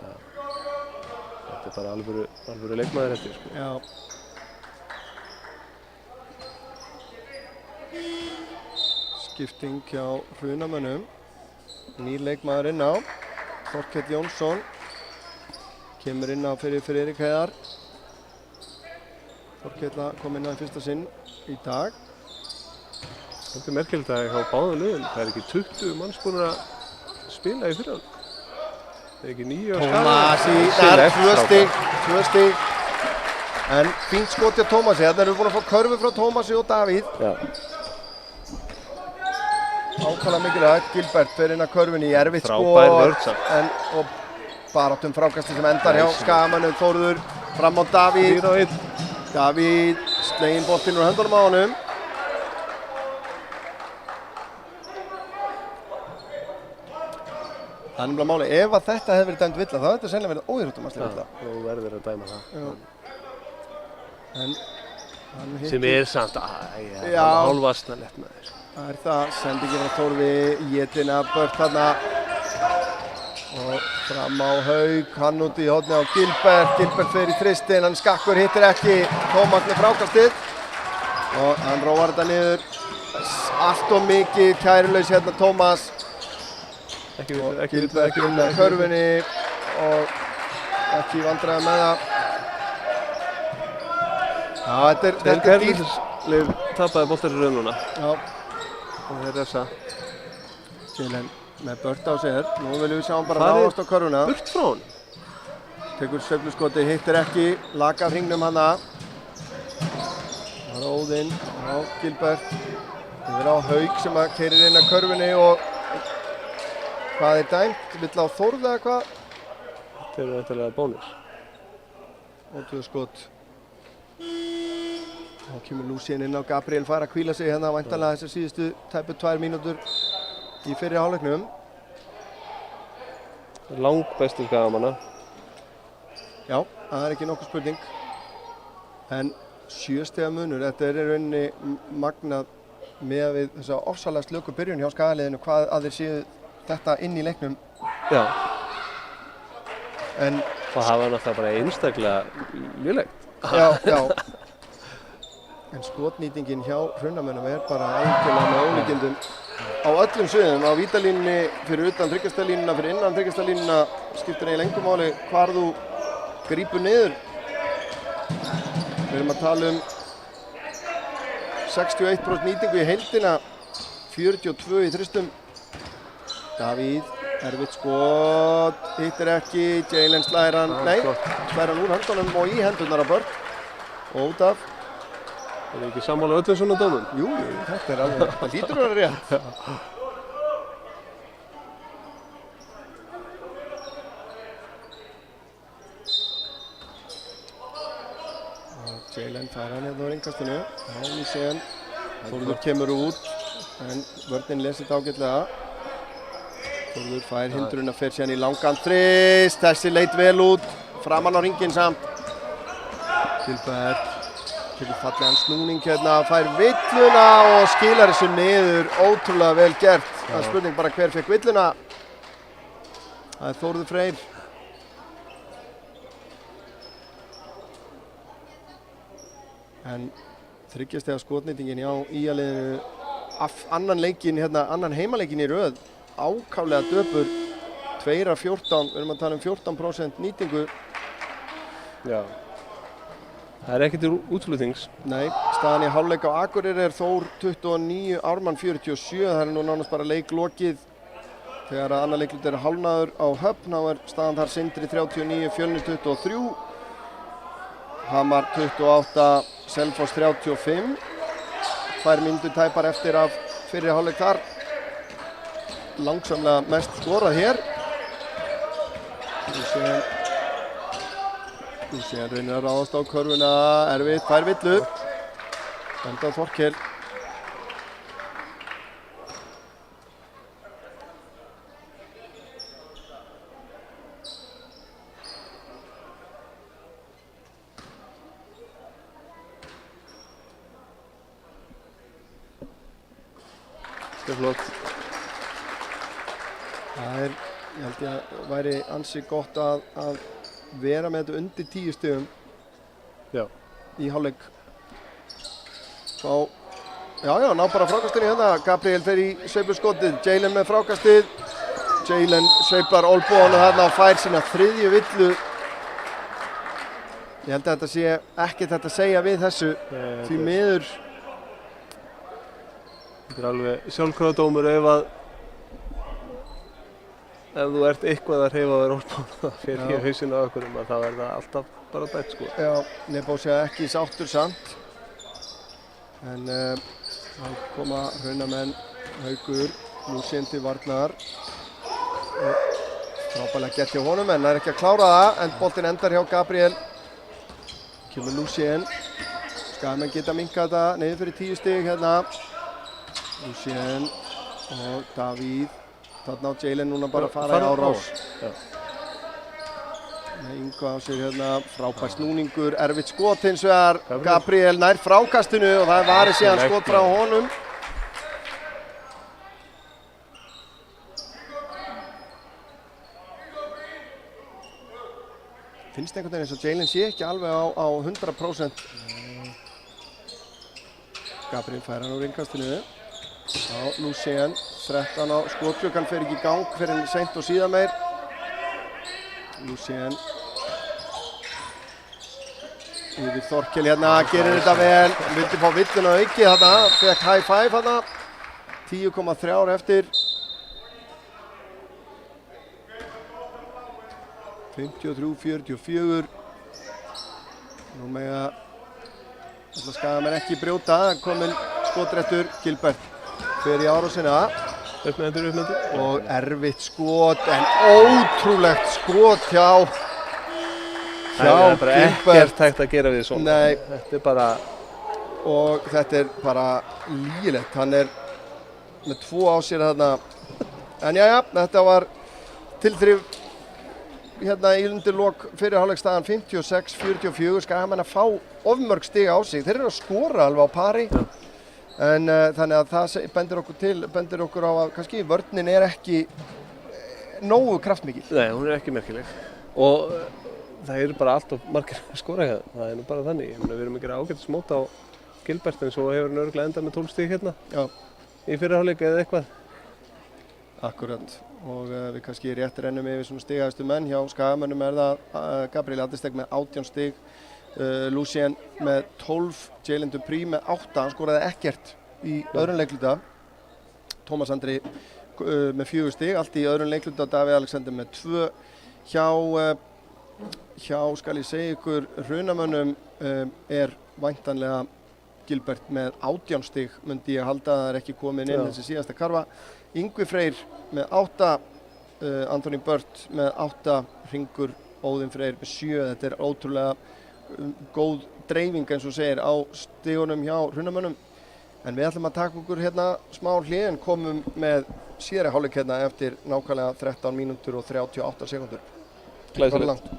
Þetta er bara alvöru leikmaður eftir, sko. Já. Skipting hjá Hrunamönnum. Nýr leikmaður inn á. Þorkell Jónsson. Kemur inn á fyrir Erik Heiðar. Þorkell kom inn á í fyrsta sinn í dag. Þetta er merkilegt að hjá báðum liðum, það er ekki 20 manns búin að spila í fyrra. Það er ekki 9 á skala. Tómas í þar, 2 stig. En fínt skot hjá Tómasi, þarna erum við búin að fá körfu frá Tómasi og Davíð. Já. Ákvæmlega mikilvægt, Gilbert fer inn að körfunni í erfitt Frábær vörn samt. og baráttum frákasti sem endar hjá Skagamönnum. Þórður fram á Davíð. 4-1. Davíð sleginn boltinn úr höndunum á honum. Það er nefnilega máli, ef að þetta hefði verið dæmt villa, þá hefði þetta sennilega verið óíþróttamannsleg villa. Þú verður að dæma það. En hann hittir. Sem er samt hálfvarsnalegt maður. Það er það, sendingin á Þórði, étin að Bört þarna. Og fram á Hauk, hann út í horni á Gilbert. Gilbert fer í þristinn, hann skakkur, hittir ekki. Tómas með frákastið. Og hann róar þetta niður. Allt of mikið kærulaus hérna Tómas. Gilbert inn að körfunni og ekki vandræða með það. Já, þetta er dýrt. Lið tapaði boltar í raun núna. Já. Og þeir refsa. Jalen með Bört á sér. Nú viljum við sjá hann bara náast á körfuna. Burt frá hann. Tekur sveifluskoti, hittir ekki. Laka hringnum hana. Það er Óðinn á Gilbert. Það er á Hauk sem að keyrir inn að körfunni og hvað er dæmt? Vill á Þórð eða hvað? Þeir eru eftirlega bónus. Ótrúðu skot. Þá kemur Lucien inn á Gabriel, fær að hvíla sig hérna væntanlega þessar síðustu tæpu 2 mínútur í fyrri hálfleiknum. Langbestur Skagamanna. Já, það er ekki nokkuð spurning. En 7 stiga munur, þetta er í rauninni magnað með við þessa ofsalega slöku byrjun hjá Skagaliðinu hvað að þeir séu þetta inn í leiknum. Já. En og það var náttúrulega bara einstaklega lélegt. Já. En skotnýtingin hjá Hrunamönnum er bara algjörlega með ólíkindum. á öllum sviðum, á vítalínunni, fyrir utan þryggjastalínuna, fyrir innan þryggjastalínuna, skiptir eiginlega engu máli hvar þú grípur niður. Við erum að tala um 61% nýtingu í heildina, 42 í þristum. Davíð, erfitt skot, hittir ekki, Jalen slær hann, slær hann úr höndunum og í hendurnar á Börn. Og út af. Það ekki sammála öllum svona dómum? Jú, þetta alveg, það lítur að vera rétt. Og Jalen fær hann hérna á ringkastinu. Hann í sen. Þórður kemur út, en vörnin lesir þetta ágætlega. Þórður fær hindrun að fer síðan í langan þrist. Þessi leit vel út, framan á ringinn samt. Gilbert. Tekur fallegan snúning hérna, fær villuna og skilar þessu niður, ótrúlega vel gert. Það er spurning bara hver fekk villuna. Það er Þórður Freyr. En þryggjastega skotnýtingin hjá ÍA-liðinu, annan heimaleikinn í röð, ákaflega döpur, 2 af 14, við erum að tala um 14% nýtingu. Já. Það er ekkert útflutnings. Nei, staðan í hálfleik á Akureyri er Þór 29, Ármann 47. Það er nú nánast bara leiklokið. Þegar að annar leiklut er hálfnaður á Höfn, þá er staðan þar Sindri 39, Fjölnir 23. Hamar 28, Selfoss 35. 2 mínútur tæpar eftir af fyrri hálfleik þar. Langsamlega mest skorað hér. Síðan reynir að ráðast á körfuna, erfitt, fær villu. Benda á Þorkel. Þetta er flott. Það er, ég held ég að væri ansi gott að vera með þetta undir 10 stigum. Já. Í hálfleik. Svo, já, ná bara frákastinu hérna. Gabriel fer í sveifluskotið, Jalen með frákastið. Jalen sveiflar olbúan og þarna fær sína 3. villu. Ég held að þetta sé ekkert hægt að segja við þessu, því miður. Þetta er alveg sjálfkrafa dómur ef þú ert eitthvað að hreyfa þér olbúan það fer í hausinn á okkur þá er það alltaf bara dætt sko. Já, Nebósi ekki sáttur samt. En þá koma Hraunamenn, Haukur, Lúsien til varnar. Frábærlega gert hjá honum en það er ekki að klára það, en boltinn endar hjá Gabriel. Kemur Lúsien. Skagamenn geta minkað þetta niður fyrir 10 stig hérna. Lúsien og Davíð. Þarna á Jalen núna bara að fara í árás. Með Ingo á sig hérna, frábær snúningur, erfitt skot hins vegar. Gabriel nær frákastinu og það er varið síðan skot frá honum. Finnst einhvern veginn eins og Jalen sé ekki alveg á 100%. Gabriel fær hann úr innkastinu. Já, Lúsien, 13 á skotklukkan, fer ekki í gang fyrir en seint og síðan meir. Lúsien yfir Þorkel hérna, gerir þetta vel, vildi fá villuna auki þarna, fekk high five þarna, 10,3 eftir. 53-44. Nú mega alltaf Skagamenn ekki brjóta, kominn skotréttur, Gilbert. Fer í árásina og erfitt skot en ótrúlegt skot hjá Gilbert. Það er bara ekkert hægt að gera við svona. Nei. Þetta er bara... Og þetta er bara lýgilegt. Hann er með 2 á sér þarna. En jæja, þetta var tilþrif hérna í undirlok fyrir hálfleikstaðan 56-44. Skagamenn að fá of mörg stig á sig. Þeir eru að skora alveg á pari. En þannig að það bendir okkur á að kannski vörnin er ekki nógu kraftmikil. Nei, hún er ekki merkileg. Og það eru bara alltaf margir að skora hérna. Það er nú bara þannig. Við erum ekki ágætt að smóta á Gilbert en svo hefur hann örugglega endað með 12 stig hérna. Já. Í fyrri hálfleik eða eitthvað. Akkurat, og við kannski rétt rennum yfir svona stigahæstu menn. Hjá Skagamönnum það Gabriel Adesteg með 18 stig, Lucien með 12, Jalen Dupree með 8, hann skoraði ekkert í öðrum leikluta. Tómas Andri með 4 stig, allt í öðrum leikluta, Davíð Alexander með 2. Hjá skal ég segja ykkur, Hrunamönnum væntanlega Gilbert með 18 stig, myndi ég halda að það ekki komin inn þessi síðasta karfa. Yngvi Freyr með 8, Anthony Burt með 8, Hringur Óðinn Freyr með 7. Þetta ótrúlega góð dreifing eins og segir á stigunum hjá Hrunamönnum. En við ætlum að taka okkur hérna smá hlé en komum með síðari hálfleik hérna eftir nákvæmlega 13 mínútur og 38 sekúndur. Glæsilegt.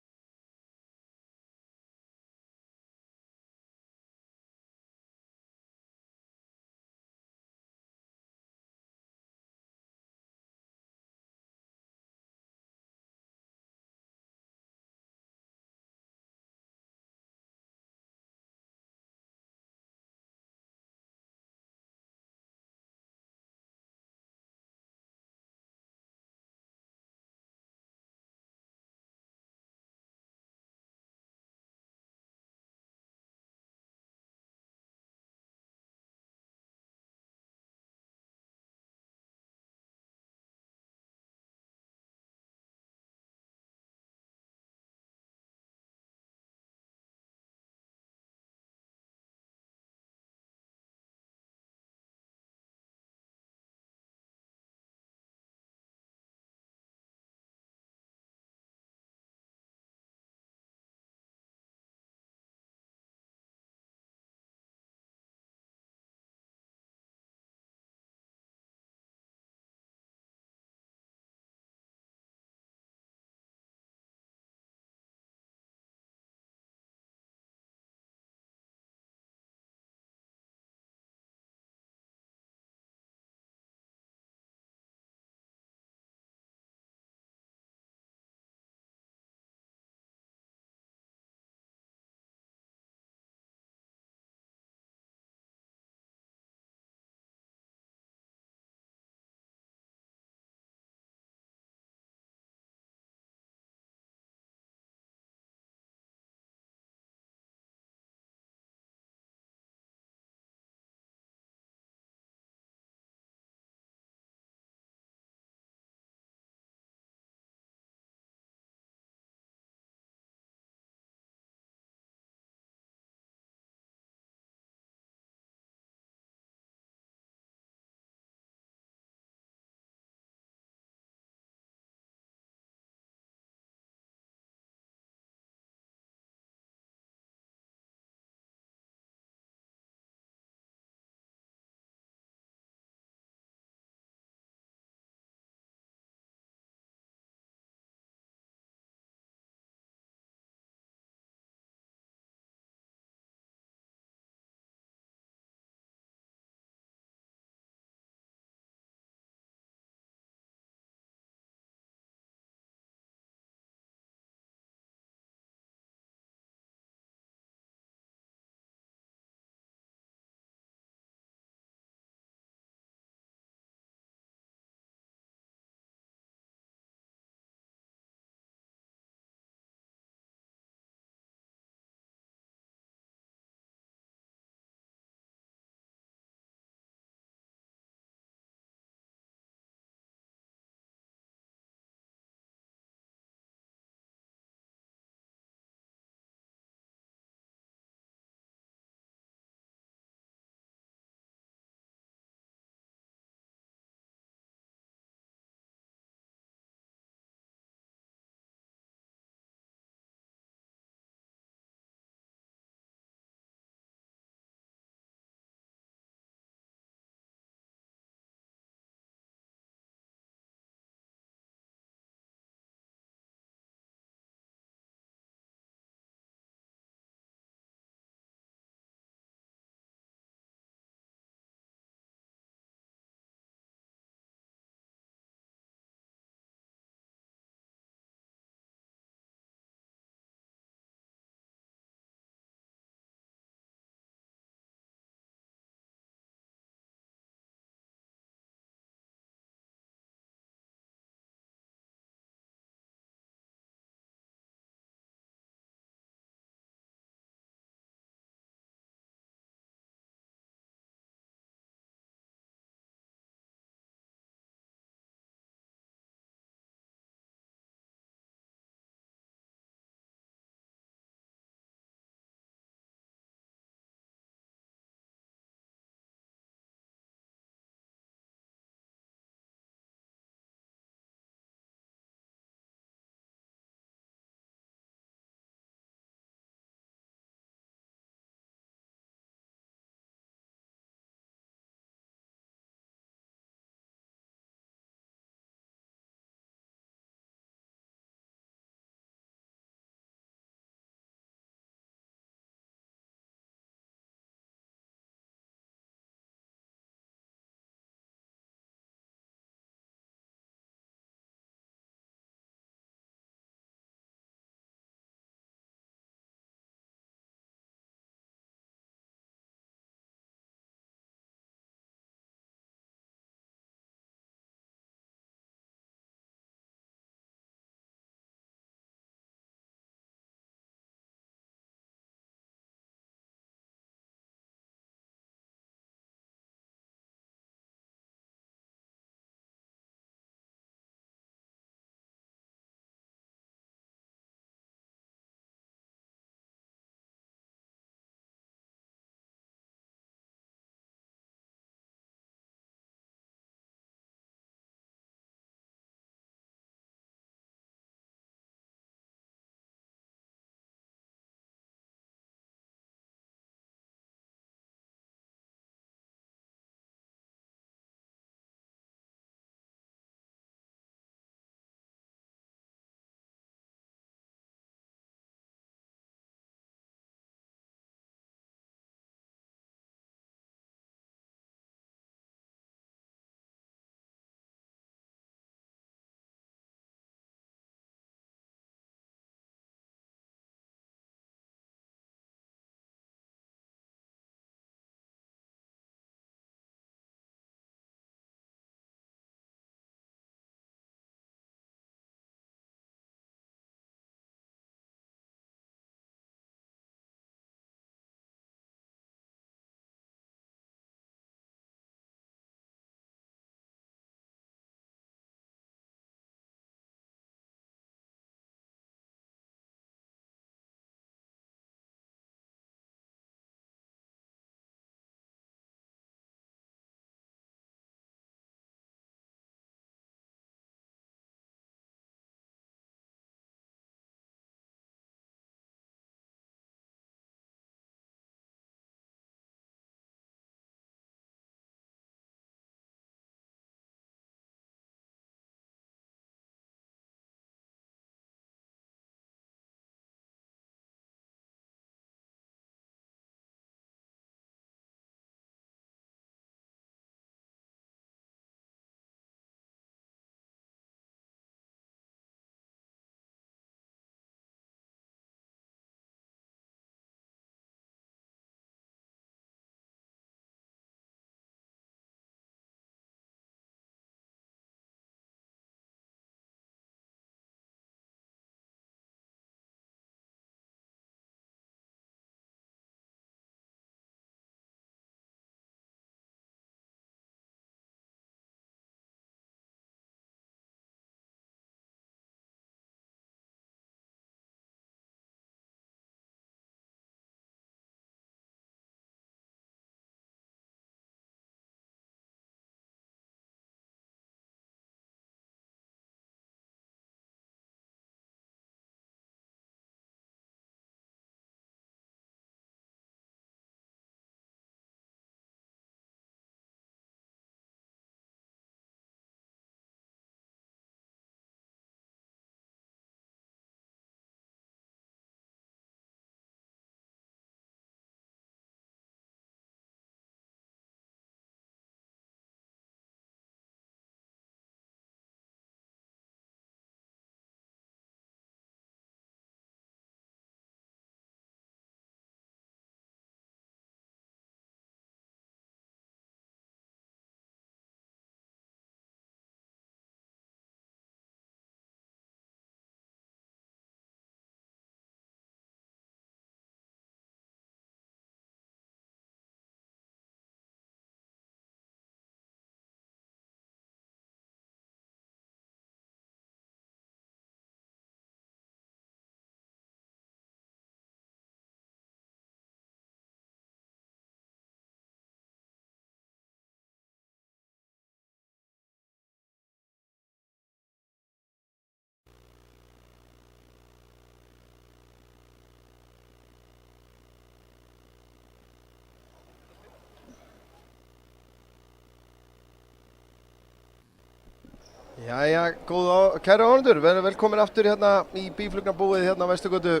Jæja, kæru áhorfendur, verið velkomin aftur hérna í bíflugnabúið hérna á Vesturgötu.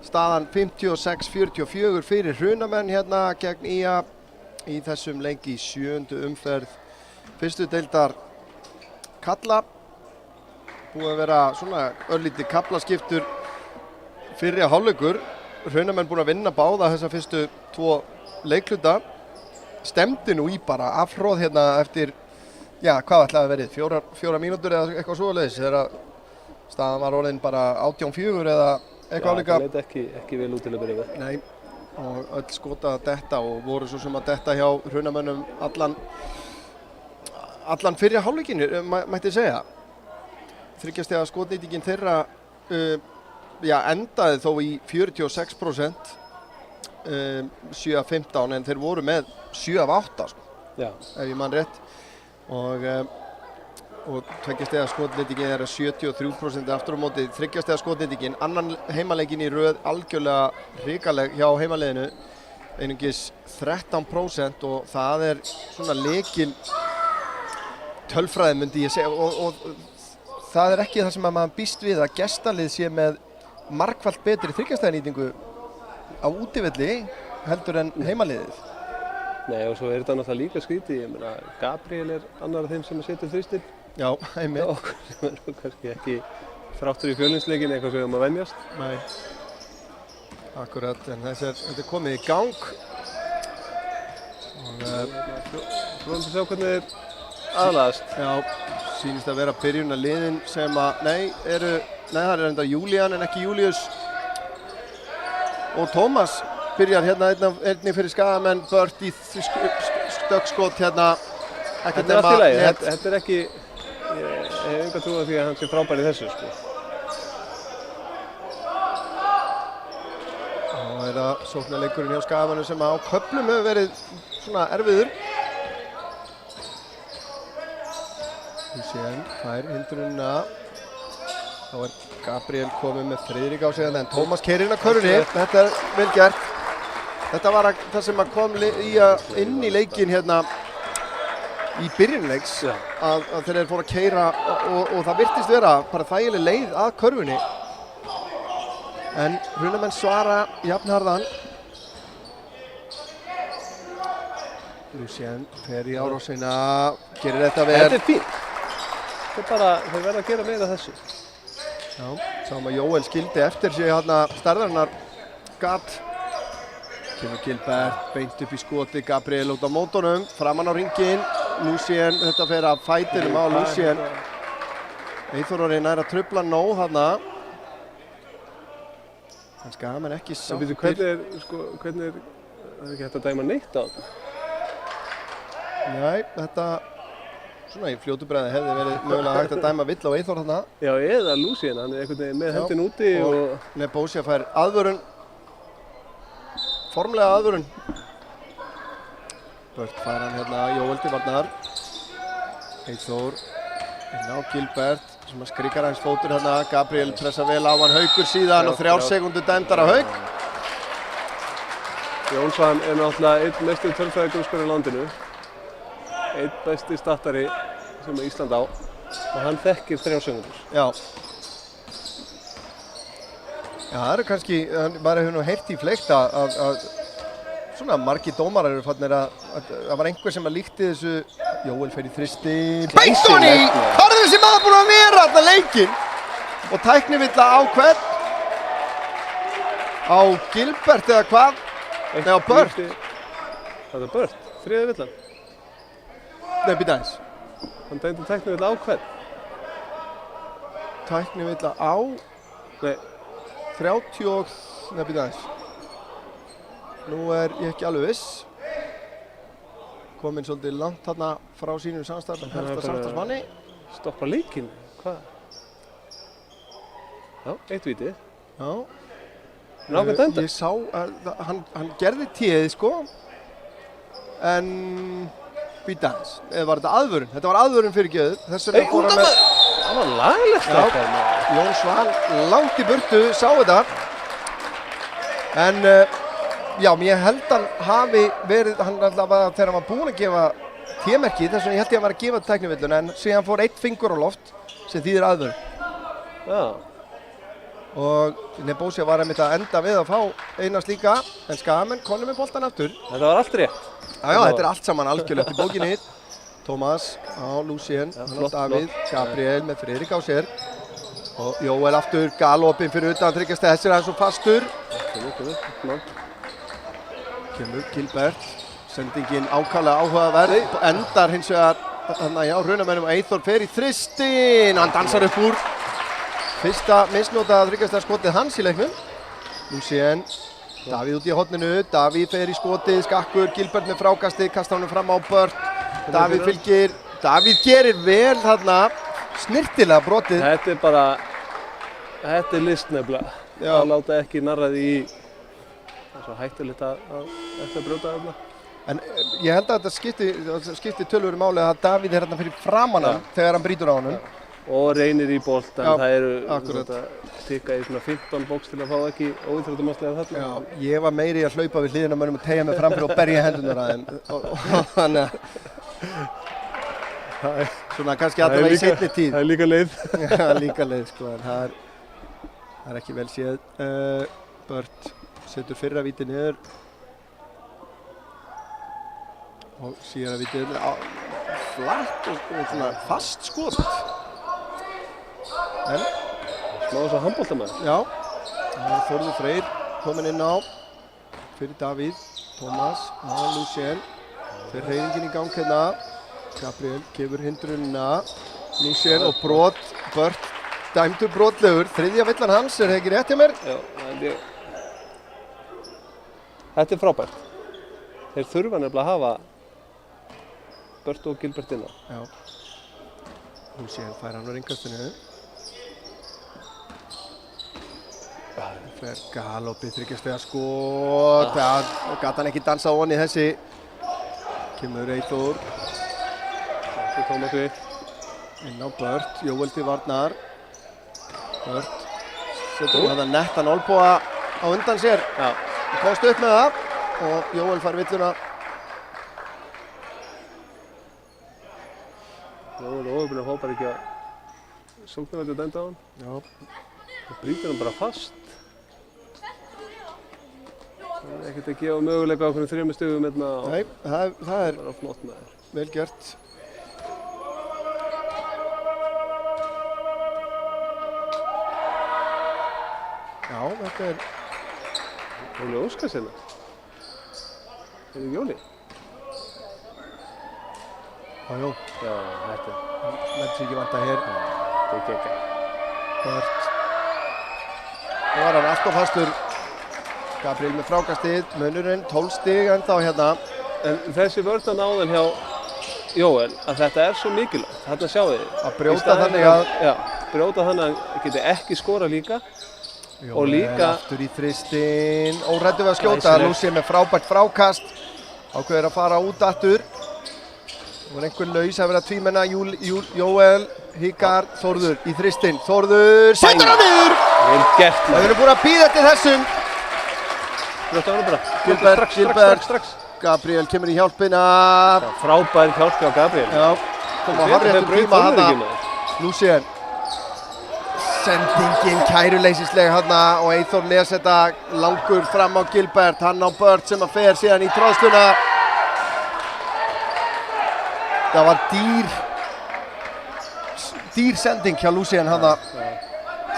Staðan 56-44 fyrir Hrunamenn hérna gegn IA í þessum leik í 7. umferð fyrstu deildar kalla. Búið að vera svona örlítið kaflaskiptur fyrri hálfleikur. Hrunamenn búin að vinna báða þessa fyrstu 2 leikluta. Stemdi nú í bara afhróð hérna eftir, já, hvað ætlaði að verið, 4 mínútur eða eitthvað svoleiðis þegar staðan var orðin bara 18-4 eða eitthvað álíka. Það leit ekki vel út til að byrja við. Nei, og öll skota að detta og voru svo sem að detta hjá Hrunamönnum allan fyrri hálfleikinn, mætti segja. 3 stiga skotnýtingin þeirra endaði þó í 46%, 7-15, en þeir voru með 7-8 sko, ef ég man rétt. Og 2 stiga skotnýtingin er 73% aftur á móti 3 stiga skotnýtingin. Annan heimaleikinn í röð algjörlega hrikaleg hjá heimaliðinu, einungis 13% og það er svona lykil tölfræði myndi ég segja og það er ekki það sem að maður býst við að gestalið sé með margfalt betri 3 stiga nýtingu á útivelli heldur en heimaliðið. Nei, og svo er þetta náttúrulega líka skrítið. Ég meina, Gabriel er annar af þeim sem setur þrýstin. Já, einmitt. Já, sem er nú kannski ekki þráttur í Fjölnisleikin eitthvað sem að venjast. Nei, akkurat, en þetta er komið í gang. Prófum að sjá hvernig þeir aðlagast. Já, sýnist að vera byrjunarliðin sem að, það er enda Julian en ekki Július. Og Tómas byrjar hérna einnig fyrir Skagamenn, Bört í stökkskot hérna. Þetta er allt í lagi, þetta er ekki, ég hef enga trú á því að hann sé frábær í þessu sko. Og er það sóknarleikurinn hjá Skagamönnum sem á köflum hefur verið svona erfiður. Síðan fær hindrunina, þá er Gabriel komið með Friðrik á sig en Tómas keyrir inn á körfunni, þetta er vel gert. Þetta var það sem að kom inn í leikinn hérna í byrjunleiks að þeir eru fóru að keyra og það virtist vera bara þægileg leið að körfunni. En Hrunamenn svara jafnharðan. Lucien fer í árásina, gerir þetta vel. Þetta er fínt. Þetta er bara, þeir verða að gera meira þessu. Já, sáum að Jóel skildi eftir sig hérna stærðarinnar gat. Kemur Gilbert beint upp í skoti, Gabriel út á mótornum, framan á ringinn. Lucien, þetta fer að fætinum á Lucien. Eyþór var nær að trufla nóg hérna. Hann Skagamenn ekki sáttir. Hvernig er ekki hægt að dæma neitt á þetta? Nei, þetta svona í fljótu bræði hefði verið mögulega hægt að dæma vill á Eyþór hérna. Já, eða Lucien, hann er einhvern veginn með höndin úti og Nebósia fær aðvörun. Formlega aðvörun. Bört fær hann hérna Jóel til varnar. Eyþór inn á Gilbert sem að skrikar hans fótur hérna. Gabriel pressa vel á hann, Haukur síðan og 3 sekúndur dæmdar af Hauk. Jón Svan er náttúrulega einn mesti tölfræði grunnskóri í landinu. Einn besti startari sem Ísland á og hann þekkir 3 sekúndur. Já. Já, það eru kannski, maður hefur nú heyrt í fleikt að svona margir dómarar eru fannir að það var einhver sem að líkti þessu. Jóel fer í þristi. Beintoni! Hvað er þessi maður búinn að vera þarna leikinn? Og tæknivilla á hvern? Á Gilbert eða hvað? Nei, á Bört. Það er Bört, 3. villan. Nei, býta eins. Hann dæmdi tæknivilla á hvern? Tæknivilla á? Nei. 30 og... Nei, býta eins. Nú er ég ekki alveg viss. Kominn svolítið langt þarna frá sínum samstarfsmanni. Stoppa leikinn, hvað? Já, 1 víti. Já. Nákvæmt enda. Ég sá að hann gerði téð sko. En býta eins. Eða var þetta aðvörun? Þetta var aðvörun fyrir gjöðu. Þess vegna fór hann með... Það var laglegt þetta. Jón Svan langt í burtu sá þetta. En já, ég held hann hafi verið, hann allavega þegar hann var búinn að gefa T-merki, þess vegna ég held ég að vera að gefa tæknivilluna en síðan fór einn fingur á loft sem þýðir aðvörun. Já. Og Nebojša var einmitt að enda við að fá eina slíka en Skagamenn konum með boltan aftur. Þetta var allt rétt. Já, þetta er allt saman algjörlega í bókinni. Tómas á Lucien, Davíð, Gabriel með Friðrik á sér. Og Jóel aftur, galopinn fyrir utan þryggjast þessir aðeins og fastur. Kemur Gilbert, sendingin ákaflega áhugaverð. Endar hins vegar, Runamennum Eyþór fer í þristin. Hann dansar upp úr. Fyrsta misnotaða þryggjast skotið hans í leiknum. Lucien, Davíð út í horninu, Davíð fer í skotið, skakkur, Gilbert með frákastið, kastar honum fram á Bört. Davíð fylgir, Davíð gerir vel þarna, snirtilega brotið. Þetta er list nefnilega. Að láta ekki narraði í, það er svo hættulegt að ekki brjóta þarna. En ég held að þetta skipti tölvöru máli að Davíð er hérna fyrir framan hann þegar hann brýtur á honum. Og reynir í bolt, en það eru að tikka í svona 15 bóks til að fá ekki óíþróttamannslega þarna. Já, ég var meiri að hlaupa við hliðina á mönnum og teygja mig framfyrir og berja hendunar að þeim. Þannig að svona kannski allavega í seinni tíð. Það er líka leið. Já, líka leið sko, en það er ekki vel séð. Bört setur fyrra víti niður. Og síðan vítið flatt og svona fast skot. En smá þess að handboltamaður. Já, það er Þórður Freyr kominn inn á fyrir Davíð, Tómas á Lucien. Fer hreyfingin í gang hérna. Gabriel gefur hindrunina. Lucien og brot, Bört dæmdur brotlegur. Þriðja villan hans, er það ekki rétt hjá mér? Já, þetta er frábært. Þeir þurfa nefnilega að hafa Bört og Gilbert inn á. Já. Lucien fær hann á ringkastinu. Fer galopið þryggjastega skot. Það gat hann ekki dansað ofan í þessi. Kemur Eyþór. Tómasi. Inn á Bört, Jóel til varnar. Bört setur hann að nettan olnboga á undan sér. Já. Komst upp með það og Jóel fær villuna. Jóel og Óðurinn fá bara ekki að sóknarvættu dæmda á hann. Já. Það brýtur hann bara fast. Það er ekkert að gefa möguleika á hvernig 3 stigum hérna. Nei, það er bara flott með þér. Vel gert. Já, þetta er Óli Óskars hérna. Er það ekki Óli? Jú. Já, þetta er. Lætur sig ekki vanta hér. Þetta er geggjað. Bört. Nú var hann alltof fastur. Gabriel með frákastið, munurinn 12 stig ennþá hérna. En þessi vörðan áðan hjá Jóel, að þetta er svo mikilvægt. Þarna sjáu þið. Að brjóta þannig að... Já, brjóta þannig að hann geti ekki skora líka. Jóel og líka... aftur í þristinn. Óræddur við að skjóta. Lucien með frábært frákast. Ákveður að fara út aftur. Það var einhver laus að vera að tvímenna. Jóel, hikar, Þórður í þristinn. Þórður setur hann niður! Vel gert. Það eru búin að bíða eftir þessum. Þetta var bara. Gilbert. Strax. Gabriel kemur í hjálpina. Frábær hjálp hjá Gabriel. Já, kom á harréttum tíma hana. Lucien. Sendingin kæruleysisleg hana og Eyþór les þetta langur fram á Gilbert. Hann á Bört sem að fer síðan í tróðsluna. Það var dýr sending hjá Lucien hana.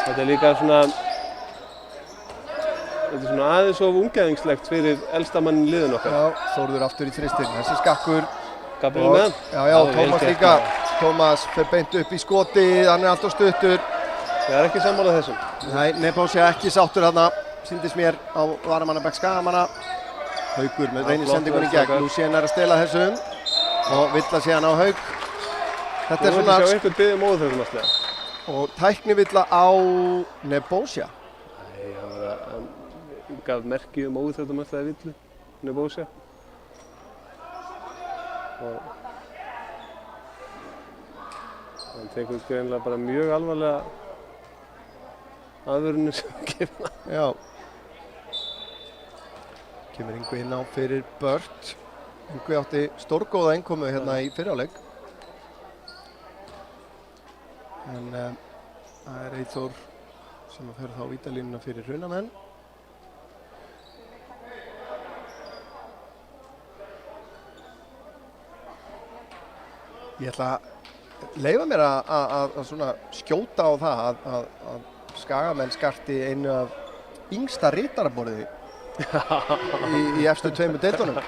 Þetta er líka svona... Þetta er svona aðeins of ungæðingslegt fyrir elsta mannin liðin okkar. Já, Þórður aftur í þristinn. Þessi skakkur. Gabriel með hann. Já, Tómas líka. Tómas fer beint upp í skotið, hann er alltaf stuttur. Ég er ekki sammálað þessum. Nei, Nebojša ekki sáttur þarna. Sýndist mér á varamannabekk Skagamanna. Haukur með reynisendingunni gegn. Lucien er að stela þessum. Og villa síðan á Hauk. Þetta er svona... Þú veit að sjá einhvern biðja móðuþjóðumarslega. Og tæknivilla á Nebojša. Nei, hann gaf merki óíþróttamannslega villu, Nebojša. Og hann tekur greinilega bara mjög alvarlega aðvörunni sem hann gefur. Já. Kemur Yngvi inn á fyrir Bört. Yngvi átti stórgóða innkomu hérna í fyrri hálfleik. En það Eyþór sem fer þá vítalínuna fyrir Hrunamenn. Ég ætla að leyfa mér að svona skjóta á það að Skagamenn skarti einu af yngsta ritaraborði í efstu 2 deildunum.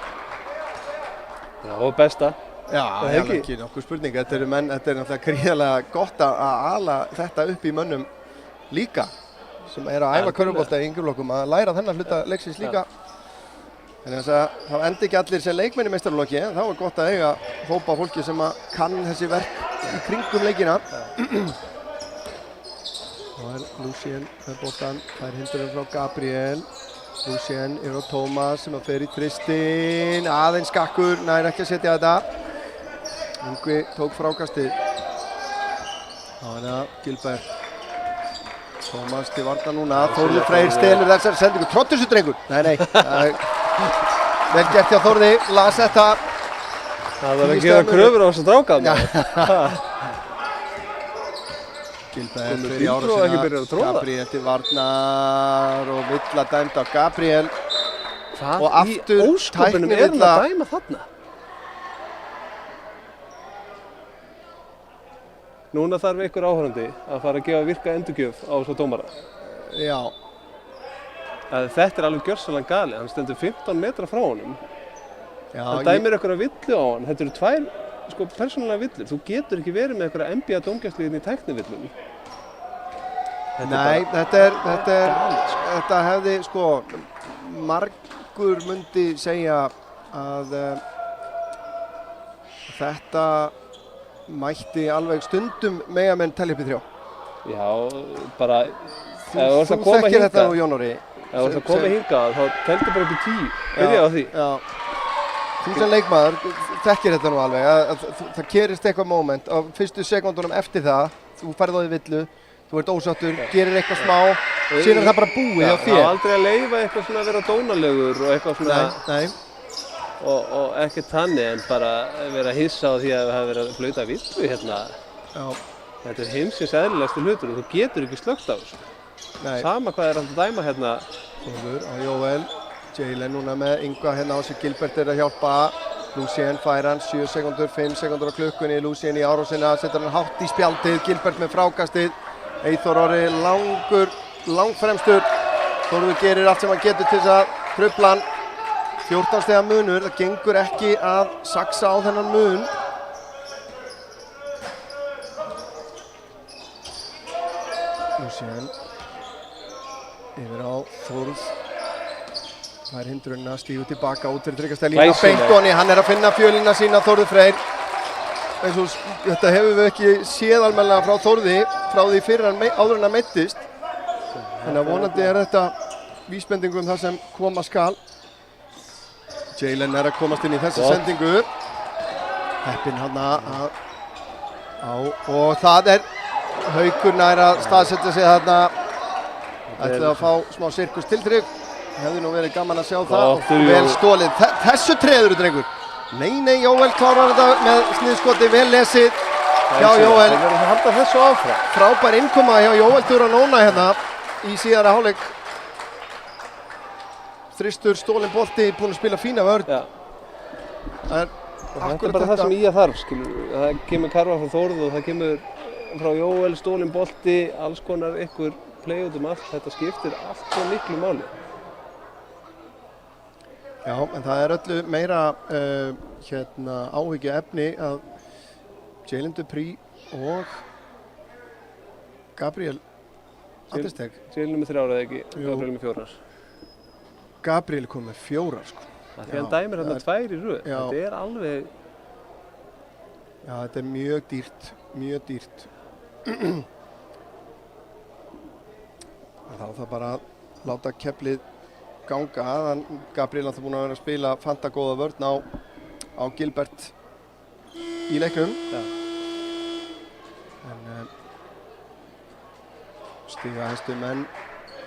Já, og besta. Já, það er ekki nokkuð spurning. Þetta er náttúrulega gríðarlega gott að ala þetta upp í mönnum líka sem er að æfa körfubolta í yngri flokkum að læra þennan hluta leiksins líka. Þannig að það endi ekki allir sem leikmenn í meistaraflokki, en þá er gott að eiga hópa fólki sem að kann þessi verk í kringum leikina. Það er Lucien með boltan, fær hindurinn frá Gabriel. Lucien yfir á Tómas sem að fer í Tristin, aðeins skakkur, nær ekki að setja þetta. Yngvi tók frákastið. Það var það Gilbert. Tómas til varna núna, Þórður Freyr stelur þessari sendingu, trottur þessu drengur. Nei, vel gert hjá Þórði, las þetta. Það var að gera kröfur á þess að dráka. Gilbert fyrir árásina, Gabriel til varnar og villa dæmd á Gabriel. Hvað og aftur í ósköpunum er hann að dæma þarna? Núna þarf einhver áhorfandi að fara að gefa virka endurgjöf á þessa dómara. Já. Þetta er alveg gjörsamlega gali, hann stendur 15 metra frá honum. Já, hann dæmir einhverja villu á hann, þetta eru 2 persónulega villur. Þú getur ekki verið með einhverja NBA dómgæslu í tæknivillum. Nei, þetta hefði margur mundi segja að þetta mætti alveg stundum mega menn telja upp í 3. Já, bara þú þekkir þetta nú, Jón Orri. Ef þú ert að koma hingað, þá teldu bara upp í 10. Byrja á því. Já. Þú sem leikmaður þekkir þetta nú alveg, að það gerist eitthvað moment á fyrstu sekúndunum eftir það, þú færð á því villu, þú ert ósáttur, gerir eitthvað smá, síðan er það bara búið á þér. Það er aldrei að leyfa eitthvað svona að vera dónalegur og eitthvað svona, Nei. Og ekkert þannig, en bara vera hissa á því að það hafi verið að flauta villu hérna. Já. Þetta er heimsins eðlilegasti hlutur og þú getur ekki slökkt á þessu. Nei. Sama hvað er að dæma hérna. Þórður á Jóel. Jalen núna með Yngva hérna á sig, Gilbert er að hjálpa. Lucien fær hann, 7 sekúndur, 5 sekúndur á klukkunni. Lucien í árásina, setur hann hátt í spjaldið. Gilbert með frákastið. Eyþór Orri langfremstur. Þórður gerir allt sem hann getur til þess að trufla hann. 14 stiga munur, það gengur ekki að saxa á þennan mun. Lucien yfir á Þórð. Það er hindrunna, stígur tilbaka út fyrir tryggastælína. Beintoni, hann er að finna fjölina sína, Þórður Freyr. Þetta hefur við ekki séð almennilega frá Þórði, frá því fyrir áður en hann meiddist. Þannig að vonandi er þetta vísbendingu um það sem koma skal. Jalen er að komast inn í þessa sendingu. Heppinn hann og það er Haukur nær að staðsetja sig þarna. Ætlaði að fá smá sirkus tiltrygg. Hefði nú verið gaman að sjá það og vel stólið. Þessu treður, drengur. Nei, Jóel klárar þetta með sniðskoti, vel lesið hjá Jóel. Það verður að halda þessu áfram. Frábær innkoma hjá Jóel Duranóna hérna í síðara hálfleik. Þristur, stólinn bolti, búinn að spila fína vörn. Já. Það er akkurat bara það sem í að þarf, skilur. Það kemur karfa frá Þórð og það kemur frá Jóel, stólinn bolti, alls konar ykkur play út allt. Þetta skiptir allt svo miklu máli. Já, en það er öllu meira áhyggjuefni að Jalen Dupree og Gabriel Andristeg. Jalen með 3 eða ekki, Gabriel með 4. Gabriel kom með 4, sko. Því hann dæmir hérna 2 í röð. Þetta er alveg... Já, þetta er mjög dýrt, mjög dýrt. Þá er það bara að láta keflið ganga. Gabriel er búinn að vera að spila fantagóða vörn á Gilbert í leiknum. Já. En stiga hæstu menn.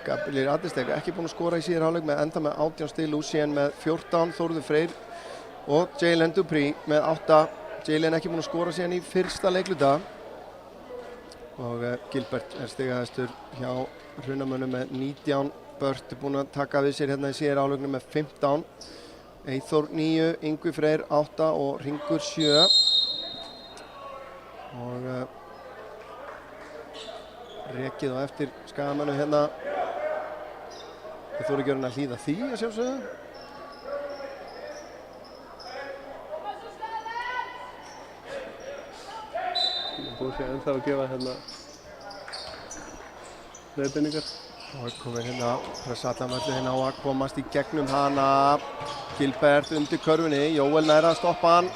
Gabriel Andristeg ekki búinn að skora í síðari hálfleik með enda með 18 stig, Lucien með 14, Þórður Freyr og Jalen Dupree með 8. Jalen ekki búinn að skora síðan í fyrsta leikluta og Gilbert stigahæstur hjá Hrunamönnum með 19. Bört búinn að taka við sér hérna í síðari hálfleiknum með 15. Eyþór 9, Yngvi Freyr 8 og Hringur 7 og rekið á eftir Skagamönnum hérna. Eyþór ekki verið að hlýða því að sjálfsögðu. Búið sér ennþá að gefa hérna leiðbeiningar. Og er komin hérna, pressa allan völlin hérna á að komast í gegnum hana. Gilbert undir körfunni, Jóel næra að stoppa hann.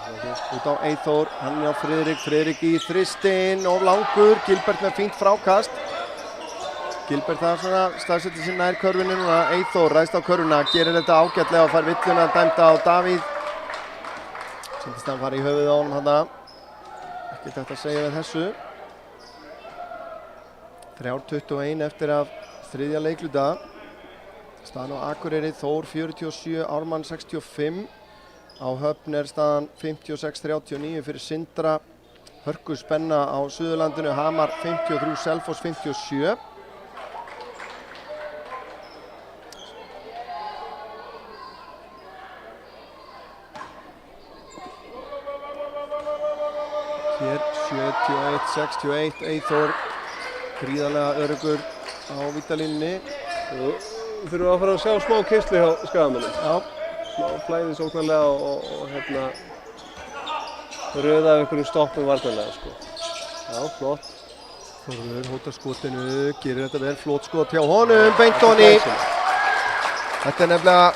Út á Eyþór, hann á Friðrik, Friðrik í þristinn og langur. Gilbert með fínt frákast. Gilbert það svona staðsetur sér nær körfunni núna. Eyþór ræðst á körfuna, gerir þetta ágætlega og fær villuna dæmda á Davíð. Sýndist hann fara í höfuð á honum hana. Ekkert hægt að segja við þessu. 3:21 eftir af þriðja leikluta. Staðan á Akureyri, Þór 47, Ármann 65. Á Höfn staðan 56-39 fyrir Sindra. Hörku spenna á Suðurlandinu, Hamar 53, Selfoss 57. Hér 71-61, Eyþór gríðarlega öruggur á vítalínunni. Við þurfum að fara að sjá smá keyrslu hjá Skagamönnum. Já. Smá flæði sóknarlega og hérna röða af einhverjum stoppum varnarlega sko. Já, flott. Þórður hótar skotinu, gerir þetta vel, flott skot hjá honum, beint honni. Þetta er nefnilega,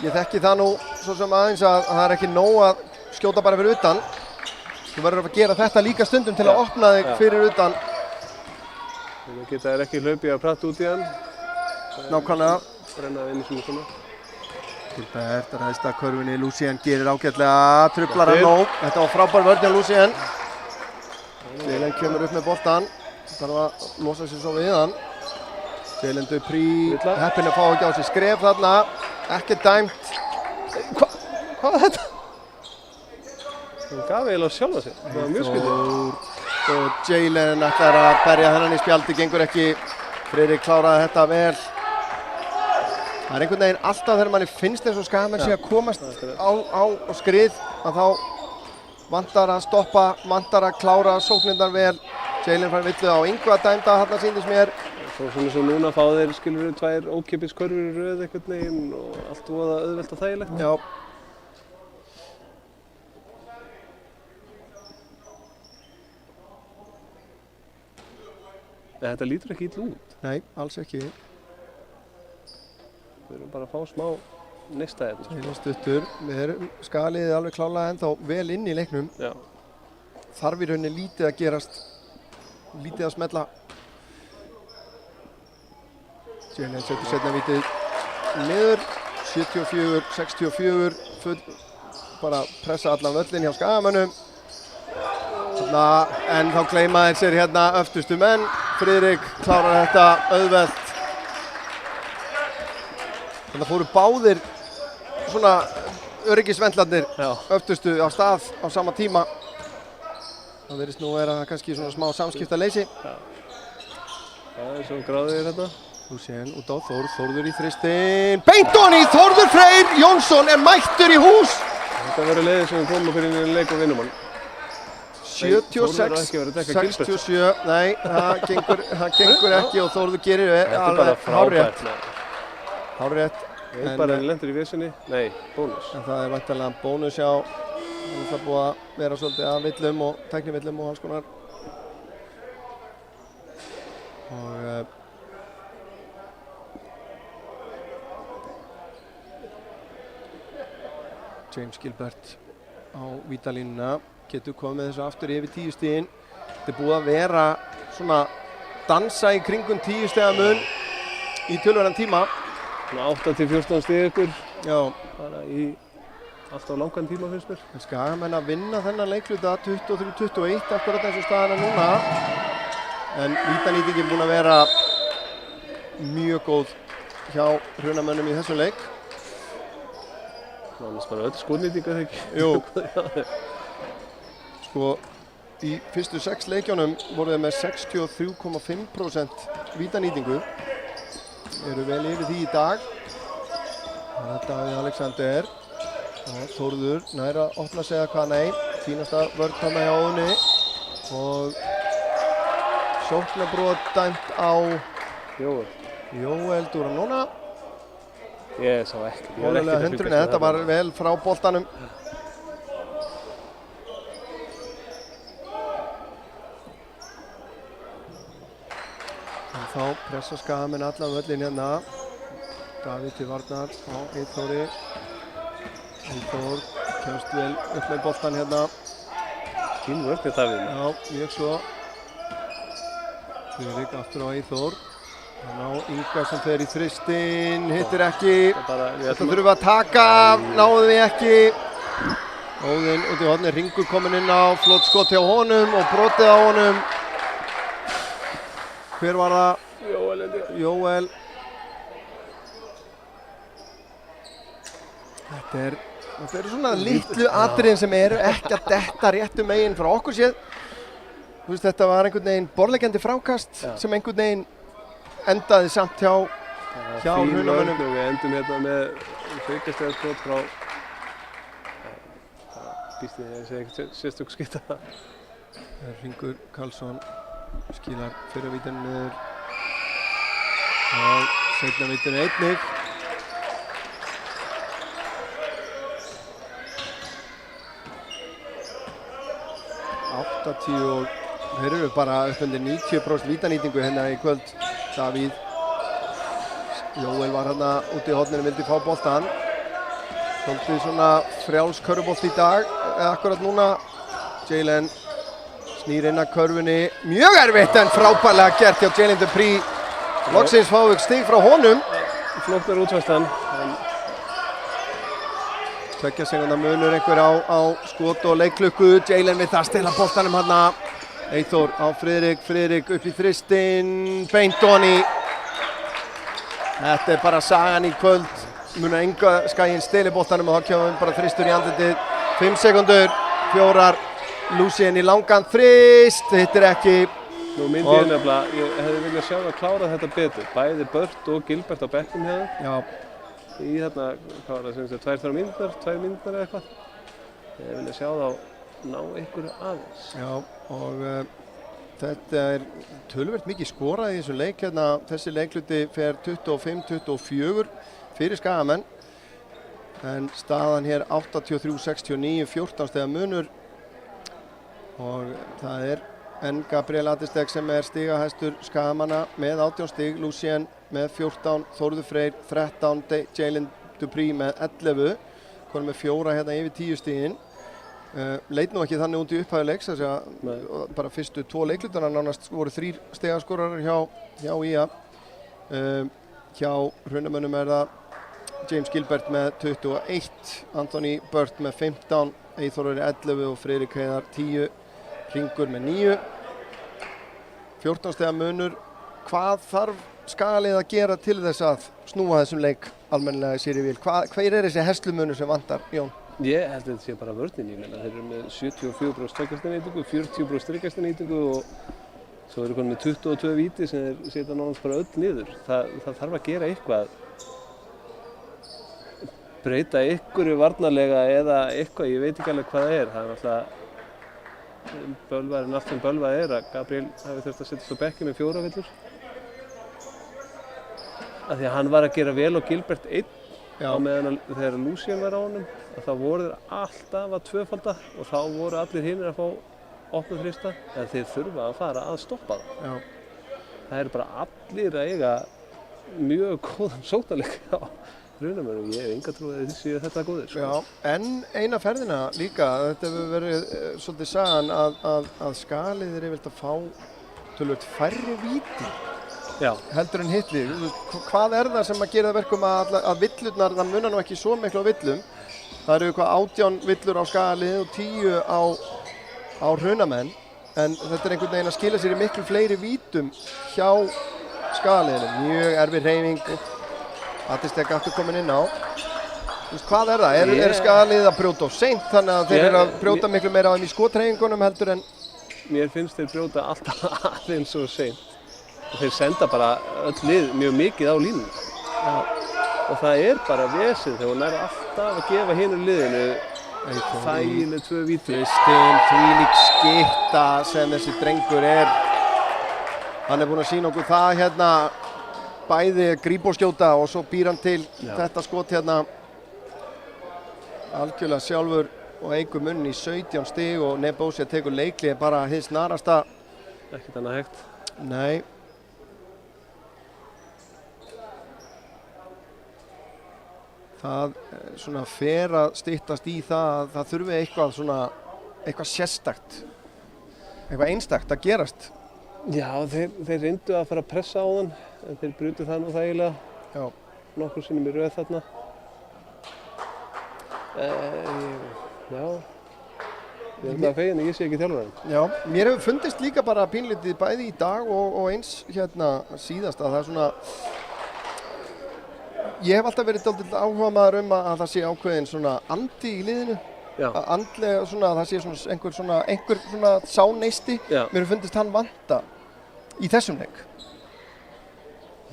ég þekki það nú svo sem aðeins að það er ekki nóg að skjóta bara fyrir utan. Þú verður að gera þetta líka stundum til að opna þig fyrir utan. Þannig geta þær ekki hlaupið að prata út í hann. Nákvæmlega. Brenna inn í svona. Gilbert ræðst að körfunni, Lucien gerir ágætlega, truflar hann nóg. Þetta var frábær vörn hjá Lucien. Jalen kemur upp með boltan. Þarf að losa sér svo við hann. Jalen Dupree, heppinn að fá ekki á sig skref þarna. Ekki dæmt. Hvað er þetta? Hann gaf eiginlega sjálfa sig. Það var mjög skrítið. Og Jalen ætlar að berja þennan í spjaldi, gengur ekki. Friðrik kláraði þetta vel. Það er einhvern veginn alltaf þegar manni finnst eins og Skagamenn sé að komast á skrið að þá vantar að stoppa, vantar að klára sóknirnar vel. Jalen fær villu á Yngva dæmda, þarna sýndist mér. Svo núna fá þeir skilur 2 ókeypis körfur í röð einhvern veginn og allt voða auðvelt og þægilegt. Já. Þetta lítur ekki illa út. Nei, alls ekki. Við erum bara að fá smá neista hérna. Jalen stuttur. Við erum Skagaliðið alveg klárlega ennþá vel inn í leiknum. Já. Þarf í rauninni lítið að gerast, lítið að smella. Jalen setur seinna vítið niður, 74-64, full bara pressa allan völlin hjá Skagamönnum. En þá gleyma þeir sér hérna öftustu menn. Friðrik klárar þetta auðvelt. Þannig fóru báðir svona öryggisventlarnir öftustu á stað á sama tíma. Það virðist nú vera kannski svona smá samskiptaleysi. Það er svo gráðir hérna. Lucien út á Þór, Þórður í þristinn. Beint honni, Þórður Freyr Jónsson er mættur í hús. Þetta verður leiðið sem við komum okkur inn í leik og vinnum hann. 76-67, nei, það gengur ekki og Þórður gerir alveg hárrétt. Bara lendur í vesinni, nei, bónus. En það er væntanlega bónus hjá, það er búið að vera svolítið að villum og tæknivillum og alls konar. Og James Gilbert á vítalínuna. Getur komið með þessu aftur yfir 10 stigin. Þetta er búið að vera svona dansa í kringum 10 stiga mun í tölverðan tíma. 8-14 stig ykkur. Já. Bara í alltaf langan tíma finnst mér. En Skagamenn að vinna þennan leikluta 23-21 akkurat eins og staðan er núna. En vítanýtingin búin að vera mjög góð hjá Hrunamönnum í þessum leik. Nánast bara öll skórnýting eða ekki? Jú. Sko, í fyrstu 6 leikjunum voru þeir með 63,5% vítanýtingu. Eru vel yfir því í dag. Það er Davíð Alexander. Og Þórður nær að opna sig að hvað nei. Fínasta vörn þarna hjá Óðni. Og sóknarbrot dæmt á Jóel Duranona. Ég sá ekki. Ólega hundrunni, þetta var vel frá boltanum. En þá pressa Skagamenn allan völlin hérna. Davíð til varnar á Eyþóri. Eyþór kemst vel upp með boltan hérna. Fín vörn hjá Davíð. Já, mjög svo. Friðrik aftur á Eyþór. Hann á Inga sem fer í þristinn, hittir ekki. Þetta þurfum við að taka, náðum við ekki. Óðinn út í horni, Ringur kominn inn á, flott skot hjá honum og brotið á honum. Hver var það? Jóel. Þetta eru svona litlu atriðin sem eru ekki að detta réttu megin frá okkur séð. Þú veist, þetta var einhvern veginn borðleggjandi frákast sem einhvern veginn endaði samt hjá Hrunamönnum. Við endum hérna með hlaupastega skot frá býst ég að segja ekkert sérstök skytta. Ringur Karlsson skilar fyrra vítinu niður og seinna vítinu einnig. Þeir eru bara upp undir 90% vítanýtingu hérna í kvöld. Davíð. Jóel var hérna úti í horninu, vildi fá boltan. Svolítið svona frjáls körfubolt í dag, akkurat núna. Jalen snýr inn að körfunni. Mjög erfitt en frábærlega gert hjá Jalen Dupree. Loksins fáum við stig frá honum. Flóknar útfærslan. 2 sekúndna munur einhver á skot og leikklukku. Jalen við það stela boltanum hérna. Eyþór á Friðrik upp í þristinn, beint onni. Þetta er bara sagan í kvöld. Muna enga Skaginn steli boltanum og þá kemur bara þristur í andlitið. 5 sekúndur, 4. Lucien í langan þrist, hittir ekki. Nú myndi ég nefnilega, ég hefði viljað sjá að klára þetta betur. Bæði Bört og Gilbert á bekknum hérna. Já. Í þarna, hvað var það sem þetta, 2 mínútur eða eitthvað. Ég hefði viljað sjá þá ná einhverju aðeins. Já, og þetta er töluvert mikið skorað í þessum leik hérna. Þessi leikluti fer 25-24 fyrir Skagamenn. En staðan hér 83-69, 14 stiga munur. Og það er enn Gabriel Attistek sem er stigahæstur Skagamanna með 18 stig, Lucien með 14, Þórður Freyr 13, Jalen Dupree með 11, konum með 4 hérna yfir 10 stigin. Leit nú ekki þannig út í upphæðu leiks, þess að bara fyrstu 2 leiklutana nánast voru 3 stigaskorarar hjá IA. Hjá Hrunamönnum er það James Gilbert með 21, Anthony Burt með 15, Eyþór 11 og Friðrik Heiðar 10, Ringur með 9. 14 stiga munur. Hvað þarf Skagalið að gera til þess að snúa þessum leik almennilega í séri vil? Hver er þessi herslumunur sem vantar, Jón? Ég held að þetta sé bara vörnin, ég meina þeir eru með 74% tveggjastaðnýtingu, 40% þriggjastaðnýtingu og svo eru konum með 22 víti sem þeir setja nánast bara öll niður. Það þarf að gera eitthvað, breyta einhverju varnarlega eða eitthvað, ég veit ekki alveg hvað það er. Það er náttúrulega bölvarinn, allt sem bölvað er að Gabriel hafi þurft að setjast á bekki með 4 villur. Af því að hann var að gera vel og Gilbert 1 á meðan þegar Lucien var á honum. Þá voru þeir alltaf að tvöfalda og þá voru allir hinir að fá opna þrista en þeir þurfa að fara að stoppa það. Já. Það eru bara allir að eiga mjög góðan sóknarleik á Hrunamönnum. Ég hef enga trú að þið séu þetta góðir. Já, en eina ferðina líka, þetta hefur verið svolítið sagan að Skagalið er yfirleitt að fá töluvert færri víti. Já. Heldur en hitlið. Hvað er það sem að gera það verkum að villurnar, það munar nú ekki svo miklu á villum. Það eru eitthvað 18 villur á Skagalið og 10 á Hrunamenn. En þetta er einhvern veginn að skila sér í miklu fleiri vítum hjá Skagaliðinu. Mjög erfið hreyfing. Attistek aftur komin inn á. Hvað er það? Er skalið að brjóta of seint þannig að þeir eru að brjóta miklu meira á þeim í skothreyfingunum heldur en... Mér finnst þeir brjóta alltaf aðeins og seint. Þeir senda bara öll lið mjög mikið á línuna. Já. Og það er bara vesið þegar hún alltaf að gefa hinu liðinu þægileg 2 víti. Kristinn, þvílík skytta sem þessi drengur er. Hann er búinn að sýna okkur það hérna bæði grípa og skjóta og svo býr hann til þetta skot hérna algjörlega sjálfur og eykur munn í 17 stig og Nebojsa tekur leiklið bara hins snarasta. Ekkert annað hægt. Nei. Það svona fer að styttast í það að það þurfi eitthvað sérstakt, eitthvað einstakt að gerast. Já, þeir reyndu að fara að pressa á hann, en þeir brutu það nú þægilega. Já. Nokkur sinnum í röð þarna. Já, ég er það feginn að ég sé ekki þjálfarinn. Já, mér hefur fundist líka bara pínlítið bæði í dag og eins hérna síðast að það er svona... Ég hef alltaf verið dálítið áhugamaður að það sé ákveðin svona andi í liðinu. Já. Andlega svona, að það sé einhver svona sáneisti. Já. Mér hefur fundist hann vanta í þessum leik.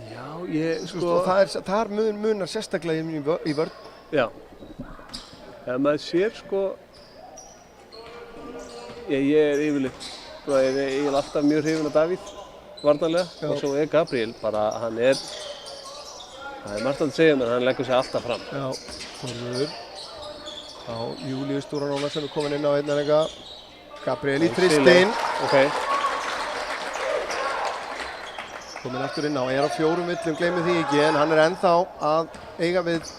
Já, og það munar sérstaklega í vörn. Já. Maður sér ég er yfirleitt, ég er alltaf mjög hrifinn af Davíð, varnarlega. Og svo er Gabriel bara, það er margt að segja, en hann leggur sig alltaf fram. Já, Þórður á Júlíus Dúranóna sem er komin inn á einanleika. Gabriel í þristinn. Okay. Komin aftur inn á, er á 4 villum, gleymið því ekki, en hann er ennþá að eiga við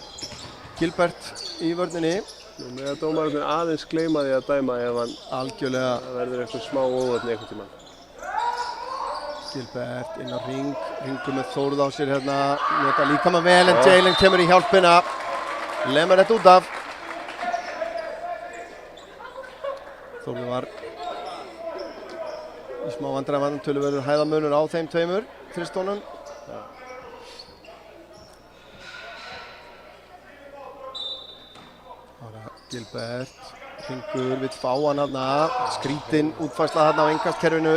Gilbert í vörninni. Nú með að dómarinn aðeins gleyma því að dæma ef hann algjörlega verður eitthvað smá óvörn einhvern tímann. Gilbert inn á ringur með Þórð á sér hérna, nota líka með vel en Jalen kemur í hjálpina, lemur þetta út af. Þórður var í smá vandræðum, töluverður hæðamunur á þeim tveimur, þristónum. Gilbert, ringur, vill fá hann hérna, skrítinn útfærsla hérna á innkastkerfinu.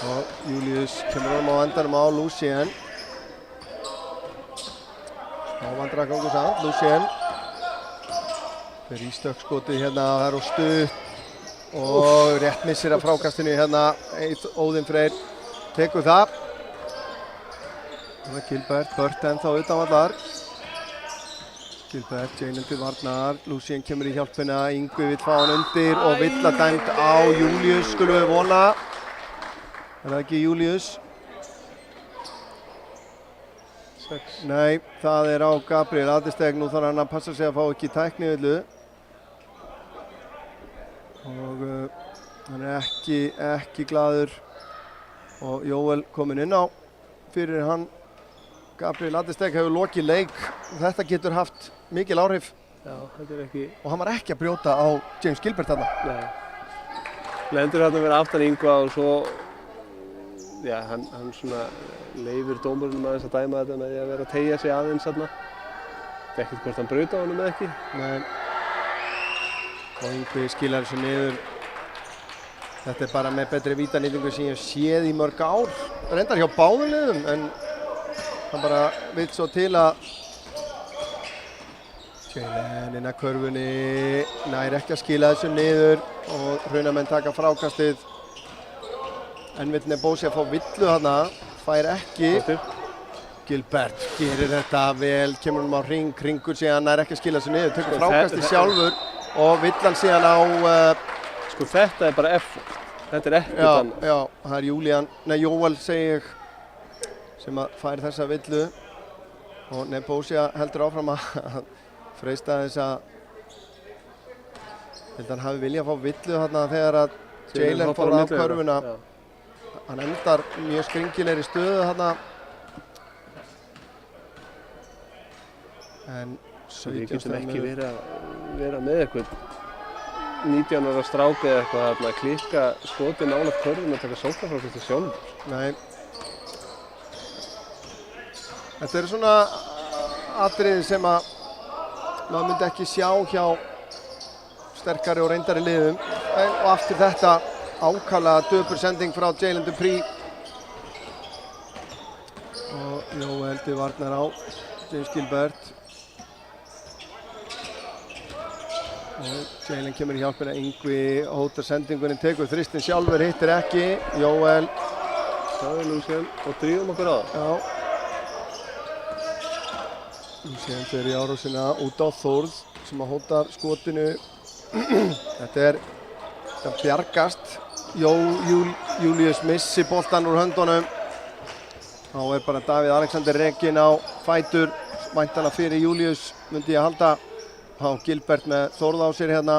Og Júlíus kemur á endanum á Lucien. Smá vandræðagangur samt, Lucien. Fer í stökkskotið hérna, það er á stutt. Og rétt missir af frákastinu hérna, Óðinn Freyr tekur það. Það er Gilbert, Bört ennþá utanvallar. Gilbert, Jalen til varnar, Lucien kemur í hjálpina, Yngvi vill fá hann undir og Villa dæmt á Júlíus, skulum við vona. Er það ekki Júlíus? 6. Nei, það er á Gabriel Adesteg, nú þarf hann að passa sig að fá ekki tæknivillu. Og hann er ekki glaður og Jóel kominn inn á fyrir hann. Gabriel Adesteg hefur lokið leik og þetta getur haft mikil áhrif. Já, þetta er ekki... Og hann var ekki að brjóta á James Gilbert þarna. Nei. Lendur hérna að vera aftan Yngva og svo... Já, hann svona leifir dómurunum aðeins að dæma þetta með því að vera að teygja sig aðeins þarna. Það er ekkert hvort hann brauta á honum eða ekki. Nei. Og Yngvi skilar þessu niður. Þetta er bara með betri vítanýtingu sem ég hef séð í mörg ár. Reyndar hjá báðum liðum, en hann bara vill svo til að Jalen inn að körfunni, nær ekki að skila þessu niður og Hrunamenn taka frákastið. En vill Nebojsa fá villu þarna, fær ekki. Gilbert gerir þetta vel, kemur hann á ringur síðan, nær ekki að skila þessu niður, tekur frákastið sjálfur og villan síðan á... Sko þetta er bara effort, þetta er ekkert annað. Já, það er Jóel segi ég, sem að fær þessa villu og Nebojsa heldur áfram að freista þess að hann hafi viljað að fá villu þarna þegar að Jalen fór á körfuna. Hann endar mjög skringilegri stöðu þarna. En 17 við getum ekki vera með eitthvað 19 ára stráka eða eitthvað að klikka skoti nálægt körfuna og taka sóknarfrákastið sjálfur. Nei. Þetta eru svona atriði sem að maður myndi ekki sjá hjá sterkari og reyndari liðum. Og aftur þetta ákaflega döpur sending frá Jalen Dupree. Og Jóel til varnar á James Gilbert. Og Jalen kemur í hjálpina, Yngvi hótar sendingunni, tekur þristinn sjálfur, hittir ekki. Jóel. Það er Lucien og drífum okkur á það. Já. Lucien fer í árásina út á Þórð sem að hóta skotinu. Þetta bjargast. Júlíus missi boltan úr höndunum. Þá er bara Davíð Alexander rekinn á fætur, væntanlega fyrir Júlíus myndi ég halda. Þá Gilbert með Þórð á sér hérna.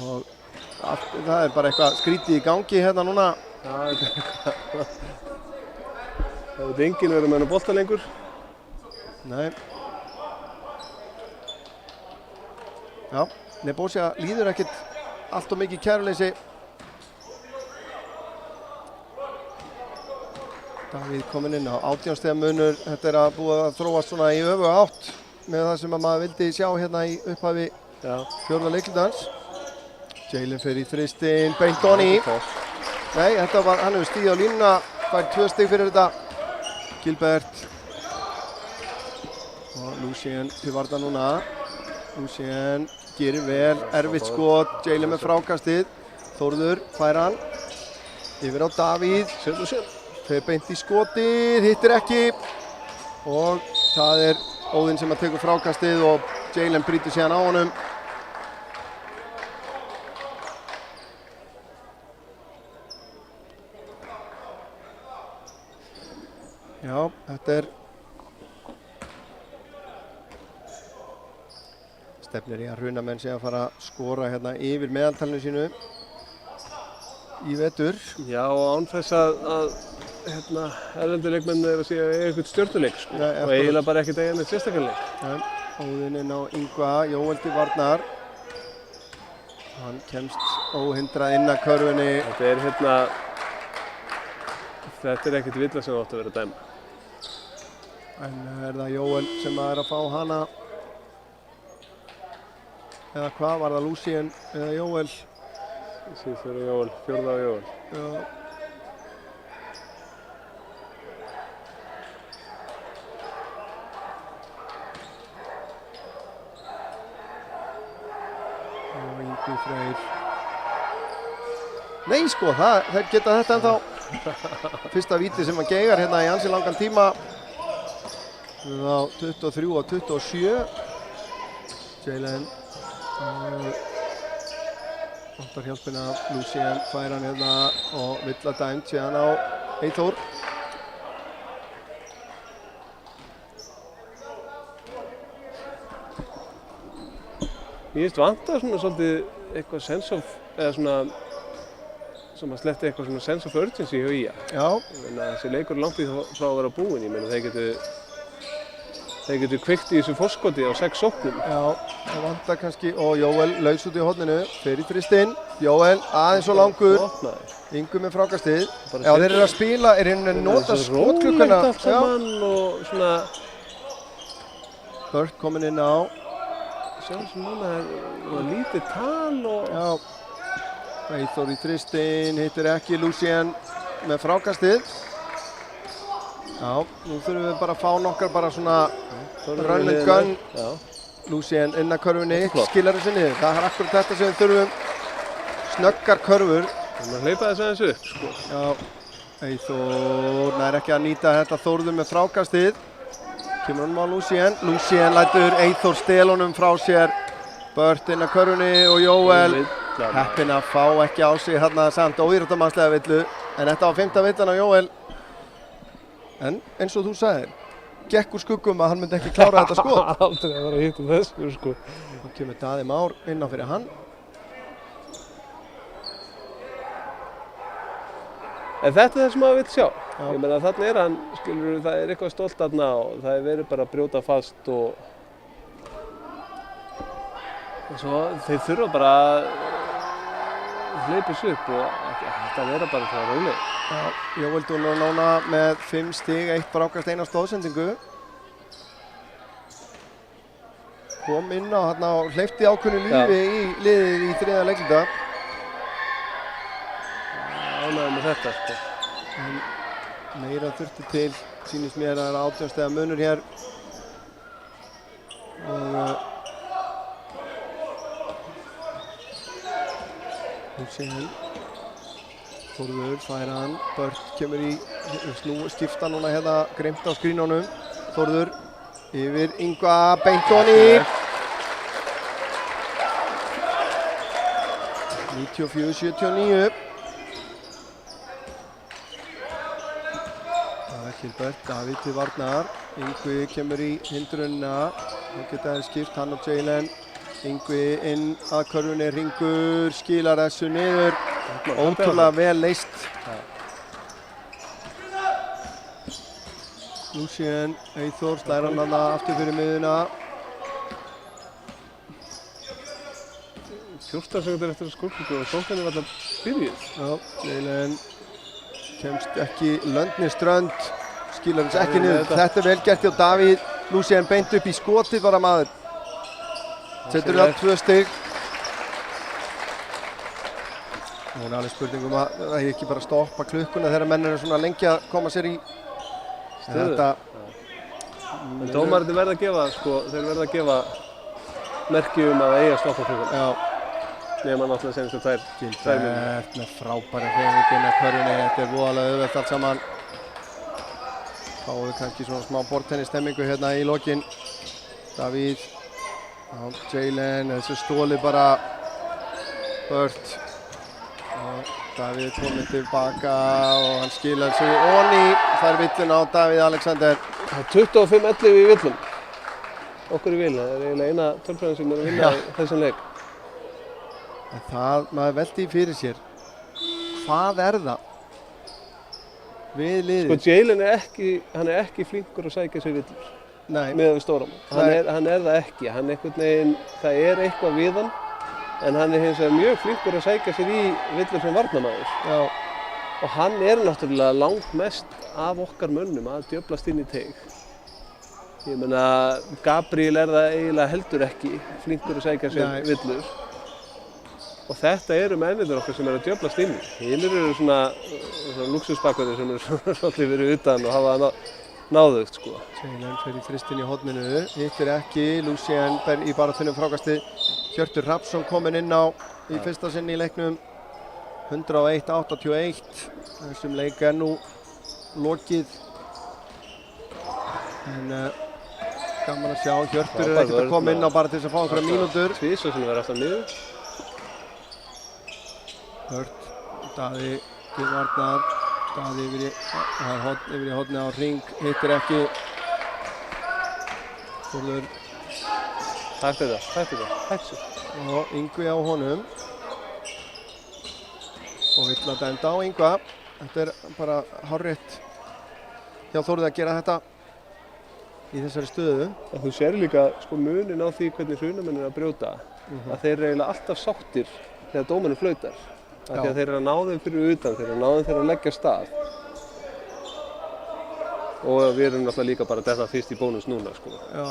Og það er bara eitthvað skrítið í gangi hérna núna. Já, það veit enginn verið með hennar bolta lengur. Nei. Já, Nebojša líður ekkert allt of mikið kæruleysi. Davíð kominn inn á 18 stiga munur. Þetta er að búið að þróast svona í öfuga átt með það sem að maður vildi sjá hérna í upphafi fjórða leikhlutans. Jalen fer í þristinn, beint onni. Nei, hann hefur stigið á línuna, fær 2 stig fyrir þetta. Gilbert. Og Lucien til varna núna. Lucien gerir vel, erfitt skot, Jalen með frákastið. Þórður fær hann. Yfir á Davíð. Fer beint í skotið, hittir ekki. Og það er Óðinn sem að tekur frákastið og Jalen brýtur síðan á honum. Já, þetta er stefnir í að Hrunamenn sé að fara að skora hérna yfir meðaltalinu sínu í vetur. Já, og án þess að erlendir leikmenn er að segja eitthvað stjörnuleik sko. Og eiginlega bara ekkert eiginlega sérstaklega leik. Óðinn inn á Yngva, Jóel til varnar. Hann kemst óhindrað inn að körfunni. Þetta er ekkert villa sem átt að vera að dæma. En er það Jóel sem er að fá hana? Eða hvað, var það Lucien eða Jóel? Þessi fyrir Jóel, fjórða á Jóel. Já. Og Yngvi Freyr. Nei sko, þeir geta þetta ennþá. Fyrsta víti sem að geigar hérna í ansi langan tíma. Á 23 og 27. Jalen vantar hjálpina af Lucien, fær hann hérna og vill að dæmt síðan á Eyþór. Mér finnst vantar svona svolítið eitthvað sense of, eða svona sem að sletti eitthvað svona sense of urgency hjá IA. Já. Þessi leikur er langt í frá að vera búinn, ég meina þeir getur kveikt í þessu forskoti á 6 sóknum. Já, það vantar kannski, og Jóel laus út í horninu, fer í þristinn. Jóel aðeins og langur, Yngvi með frákastið. Já, þeir eru að spila, að nota skotklukkuna. Rólegt allt saman og svona. Burt kominn inn á. Sjáum sem núna er lítið tal og. Já, Eyþór í þristinn, hittir ekki, Lucien með frákastið. Já, nú þurfum við bara að fá nokkar bara svona run and gun. Lucien inn að körfunni, skilar þessu niður. Það er akkurat þetta sem við þurfum. Snöggar körfur. Það er hleypa þess aðeins upp sko. Já, Eyþór nær ekki að nýta þetta Þórður með frákastið. Kemur honum á Lucien. Lucien lætur Eyþór stelunum frá sér. Burt inn að körfunni og Jóel heppinn að fá ekki á sig þarna samt óíþróttamannslega villu. En þetta var 5. villan á Jóel. En eins og þú sagðir, gekk úr skuggum að hann myndi ekki klára þetta skot. Aldrei að vera að hitta þessu sko. Þá kemur Daði Már inn á fyrir hann. En þetta er það sem maður vill sjá. Já. Ég meina þarna er hann, skilur, það er eitthvað stolt þarna og það er verið bara að brjóta fast og svo þeir þurfa bara að hleypa þessu upp og þetta vera bara það róleg. Já, Jóel Dúnar núna með 5 stig, 1 frákast, 1 stoðsendingu. kom inn á hérna og hleypti ákveðnu lífi í liðið í þriðja leikluta. Ánægður með þetta sko. En meira þurfti til, sýnist mér að það er 18 stiga munur hér. Og Hussein, Þórður fær hann, Bört kemur í skipta núna hérna grimmt á skrínunum. Þórður yfir Ingva, beint ofan í. 94-79. Það er Gilbert, Davíð til varnar. Ingvi kemur í hindrunina. Þá geta þeir skipt, hann og Jalen. Ingvi inn að körfunni, Hringur skilar þessu niður. Ótrúlega vel leyst. Lucien Eyþór slær hann þarna aftur fyrir miðuna. 14 sekúndur eftir að skólkvíku og sóknin alltaf byrjuð. Já, Jalen kemst ekki löndni strönd, skilar þess ekki niður. Þetta er vel gert hjá Davíð. Lucien beint upp í skotið bara maður. Setur það 2 stig. Nú er alveg spurning að það er ekki bara stoppa klukkuna þegar menn eru svona lengi að koma sér í stöðu. En dómararnir verða að gefa, sko, þeir verða að gefa merki að það eigi að stoppa klukkuna. Já. Nema náttúrulega senstu 2 mínútur. Gilbert með frábæra hreyfingin að körfunni, þetta er voðalega auðvelt allt saman. Fáum við kannski svona smá bortennistemmingu hérna í lokin. Davíð, Jalen, þessu stóli bara Bört. Davíð komið tilbaka og hann skilar sig onni. Það er villun á Davíð Alexander. Það er 25-11 í villun. Okkur í vil, það er eiginlega eina tölfræðin sem er að vinna þessum leik. En það, maður veldi fyrir sér, hvað er það við liðið? Sko Jalen er ekki flinkur að sækja sér villur. Nei. Miðað við Stóram. Hann er það ekki, hann einhvern veginn, það er eitthvað við hann, en hann er hins vegar mjög flinkur að sækja sér í villur sem varnarmaður. Já. Og hann er náttúrulega langt mest af okkar mönnum að djöflast inn í teig. Ég meina, Gabriel er það eiginlega heldur ekki flinkur að sækja sér villur. Og þetta eru mennirnir okkar sem eru að djöflast inn. Hinir eru svona lúxusbakverðir sem eru svolítið verið utan og hafa náðugt sko. Jalen fer í þristin í horninu, hittir ekki, Lucien ber í baráttunum frákasti. Hjörtur Hrafnsson kominn inn á í fyrsta sinni í leiknum. 101-81. Þessum leik er nú lokið. En gaman að sjá, Hjörtur er ekkert að koma inn á bara til þess að fá einhverja mínútur. Tvísvar sem verður aftan niður. Bört, Daði til varnar, Daði yfir í hornið á Hring, hittir ekki. Þórður. Hættu þetta. Og Ingvi á honum. Og vill að dæmda á Ingva. Þetta er bara hárrétt hjá Þórði að gera þetta í þessari stöðu. Þú sér líka sko munin á því hvernig hrunamenn er að brjóta. Að þeir eru eiginlega alltaf sáttir þegar dómarinn flautar. Af því að þeir eru að ná þeim fyrir utan, þeir eru að ná þeim fyrir að leggja af stað. Og við erum náttúrulega líka bara þetta fyrst í bónus núna sko. Já.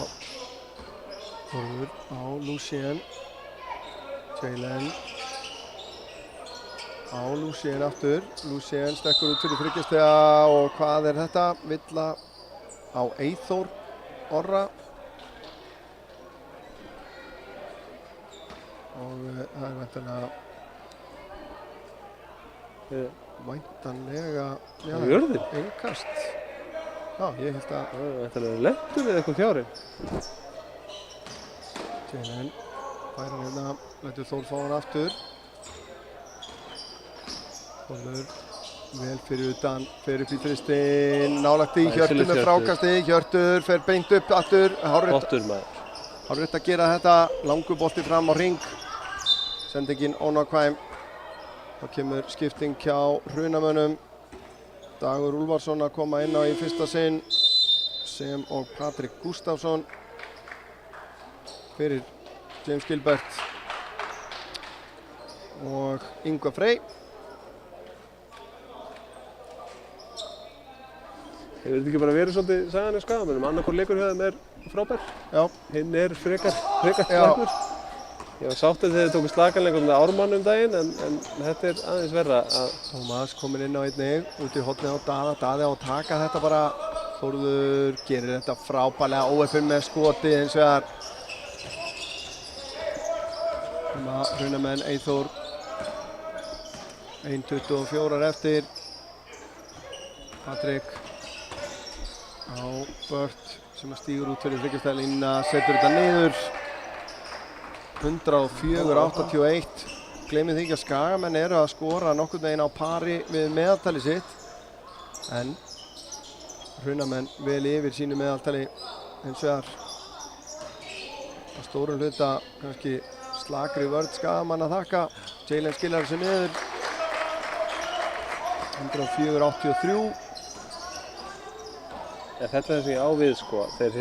Þórður á Lucien. Jalen. Á Lucien aftur. Lucien stekkur út fyrir þriggjastiga og hvað er þetta? Villa á Eyþór Orra. Og það er væntanlega innkast. Já, ég held að væntanlega lentur við eitthvað fjárinn. Jalen færir hérna, lætur Þór fá hann aftur. Þórður vel fyrir utan, fer upp í þristinn, nálægt í Hjörtur með frákasti. Hjörtur fer beint upp aftur. Hárrétt að gera þetta, langur bolti fram á Hring. Sendingin ónákvæm. Þá kemur skipting hjá hrunamönnum. Dagur Úlfarsson að koma inn á í fyrsta sinn sem og Patrik Gústafsson fyrir James Gilbert og Ingvar Frey. Hefur þetta ekki bara verið svolítið sagan í Skagamönnum? Annarkor leikur hjá þeim er frábær. Já. Hinn frekar slakur. Ég var sáttur þegar þið tóku slakanleikum með Ármann daginn, en þetta aðeins verra. Tómas kominn inn á einnig, út í hornið á Daða. Daði á að taka þetta bara. Þórður gerir þetta frábærlega, óheppinn með skotið hins vegar. Hrunamenn Eyþór 1:24 eftir. Patrik á Bört sem stígur út fyrir þryggjastæðlínuna, setur þetta niður. 104-81. Gleymið því ekki að Skagamenn eru að skora nokkurn veginn á pari við meðaltali sitt. En Hrunamenn vel yfir sínu meðaltali hins vegar. Að stórum hluta kannski slakri vörn Skagamann að þakka. Jalen skilar þessu niður. 104-83. Þetta sem ég á við sko, þeir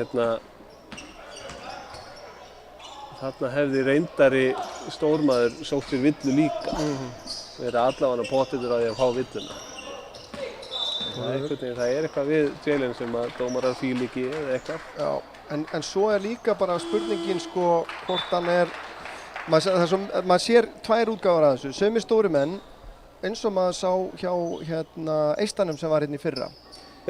þarna hefði reyndari stórmaður sótt sér villu líka. Verið allavega pottitur á því að fá villuna. Það eitthvað við Jalen sem að dómarar fíla ekki eða eitthvað. Já, en svo líka bara spurningin sko hvort hann maður sér tvær útgáfur af þessu. Sumir stóri menn, eins og maður sá hjá Eistanum sem var hérna í fyrra.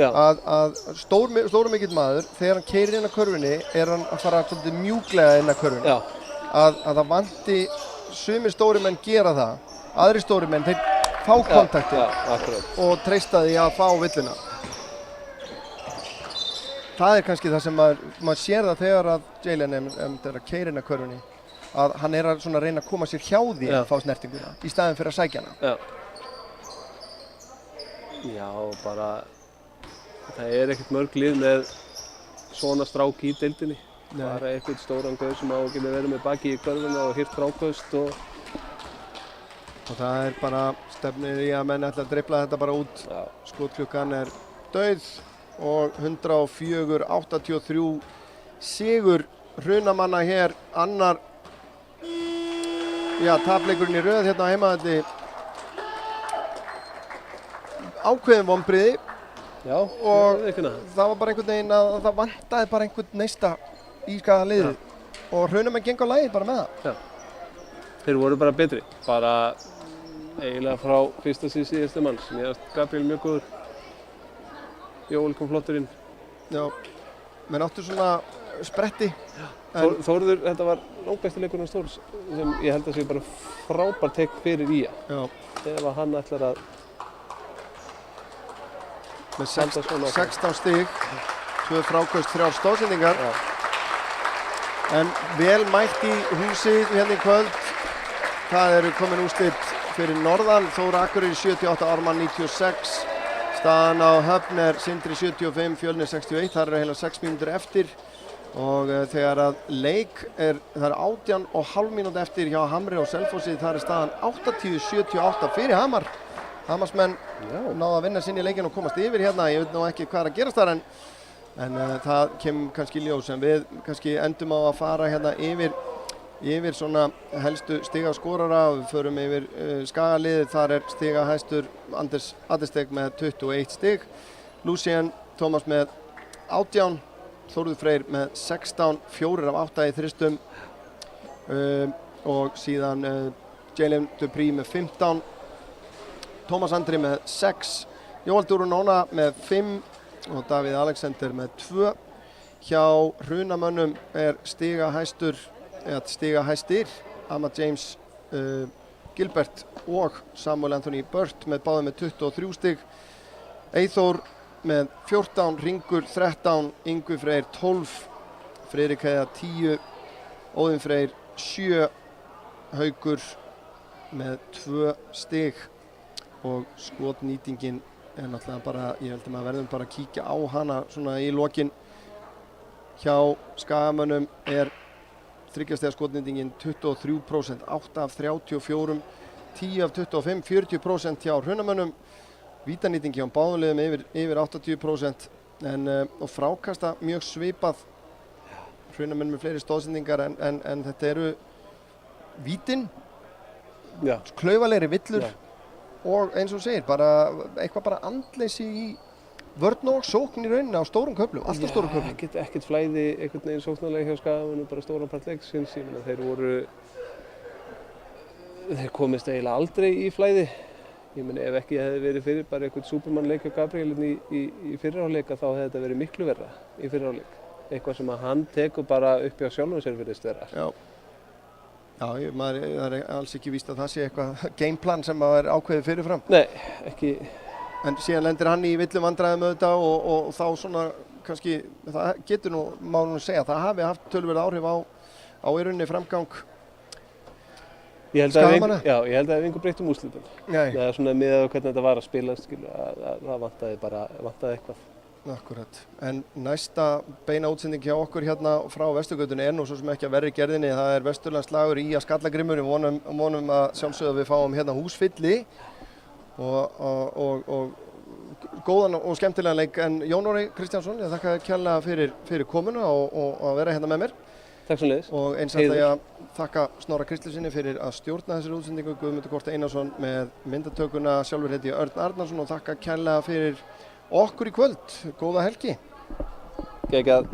Að stóru mikill maður, þegar hann keyrir inn á körfunni, hann að fara svolítið mjúklega inn á körfunni. Að það vanti, sumir stóri menn gera það, aðri stóri menn, þeir fá kontaktinn og treysta því að fá villuna. Það kannski það sem maður sér það þegar að Jalen er að keyra inn á körfunni, að hann að svona reyna að koma sér hjá því að fá snertinguna, í staðinn fyrir að sækja hana. Já, bara það ekkert mörg lið með svona strák í deildinni. Bara eitthvað stóran gaur sem á að geta verið með baki í körfuna og hirt fráköst og það bara stefnir í að menn ætla að dribbla þetta bara út. Skotklukkan dauð og 104-83 sigur Hrunamanna hér, annar tapleikurinn í röð hérna á heimavelli. Ákveðin vonbrigði. Já, og það var bara einhvern veginn að það vantaði bara einhvern neista í Skagaliðið og Hrunamenn gengu á lagið bara með það. Já. Þeir voru bara betri, bara eiginlega frá fyrsta síðustu manns. Mér fannst Gabriel mjög góður. Jóel kom flottur inn. Já, menn áttu svona spretti. Þórður, þetta var langbesti leikurinn á Stórs sem ég held að sé bara frábær tek fyrir í hann. Ef hann ætlar að með 16 stig, 2 fráköst, 3 stóðsendingar. En vel mætt í húsið hérna í kvöld. Það komin úrslit fyrir norðan. Þór Akureyri 78, Ármann 96. Staðan á Höfn Sindri 75, Fjölnir 61. Það heila 6 mínútur eftir. Og þegar að leik það 18,5 mínútur eftir hjá Hamri og Selfossi. Það staðan 80-78 fyrir Hamar. Hamarsmenn náðu að vinna sinni í leikinn og komast yfir hérna. Ég veit nú ekki hvað að gerast þar en það kemur kannski í ljós. En við kannski endum á að fara hérna yfir svona helstu stigaskorara. Við förum yfir Skagaliðið. Þar stigahæstur Anders Adesteg með 21 stig. Lucien Thomas með 18. Þórður Freyr með 16. 4 af 8 í þristum. Og síðan Jalen Dupree með 15. Tómas Andri með 6, Jóvaldur Nóna með 5 og Davíð Alexander með 2. Hjá Hrunamönnum stigahæstur, eða stigahæstir, Amma James Gilbert og Samuel Anthony Burt með báðir með 23 stig. Eyþór með 14, Ringur 13, Yngvi Freyr 12, Friðrik Heiða 10, Óðinn Freyr 7, Haukur með 2 stig. Og skotnýtingin náttúrulega bara, ég held að maður verðum bara að kíkja á hana svona í lokin. Hjá Skagamönnum 3 stiga skotnýtingin 23%, 8 af 34, 10 af 25, 40% hjá Hrunamönnum. Vítanýting hjá báðum liðum yfir 80% og frákasta mjög svipað. Hrunamenn með fleiri stóðsendingar en þetta vítin, klaufalegri villur. Og eins og segir, eitthvað bara andleysi vörn og sókn í rauninni á stórum köflum, alltaf stórum köflum. Ekkert flæði einhvern veginn sóknarlega hjá Skagamönnum, bara stóran part leiksins. Ég meina þeir komist eiginlega aldrei í flæði. Ég meina ef ekki hefði verið fyrir bara einhvern Superman-leik hjá Gabrielin í fyrri hálfleik þá hefði þetta verið miklu verra í fyrri hálfleik. Eitthvað sem að hann tekur bara upp hjá sjálfum sér virðist vera. Já, það er alls ekki víst að það sé eitthvað gameplan sem að er ákveðið fyrirfram. Nei, ekki. En síðan lendir hann í villum vandræðum auðvitað og þá svona kannski, það getur má nú segja, það hafi haft töluverð áhrif á í rauninni framgang Skagamanna. Já, ég held að það hefði engu breytt úrslitum. Nei. Það er svona miðað á hvernig þetta var að spilast, það vantaði eitthvað. Akkurat. En næsta beina útsending hjá okkur hérna frá Vesturgötunni er nú svo sem ekki að verri gerðinni. Það er Vesturlandslagur í að Skallagrímur. Við vonum að sjálfsögðu að við fáum hérna húsfylli og góðan og skemmtilegan leik. En Jón Orri Kristjánsson, ég þakka þér kærlega fyrir komuna og að vera hérna með mér. Takk sömuleiðis. Og eins ætla ég að þakka Snorra Kristlesinni fyrir að stjórna þessari útsendingu, Guðmundur Korte Einarsson með myndatökuna, sjálfur heiti ég Örn Arnarsson og þakka kærlega fyrir okkur í kvöld. Góða helgi. Geggjað.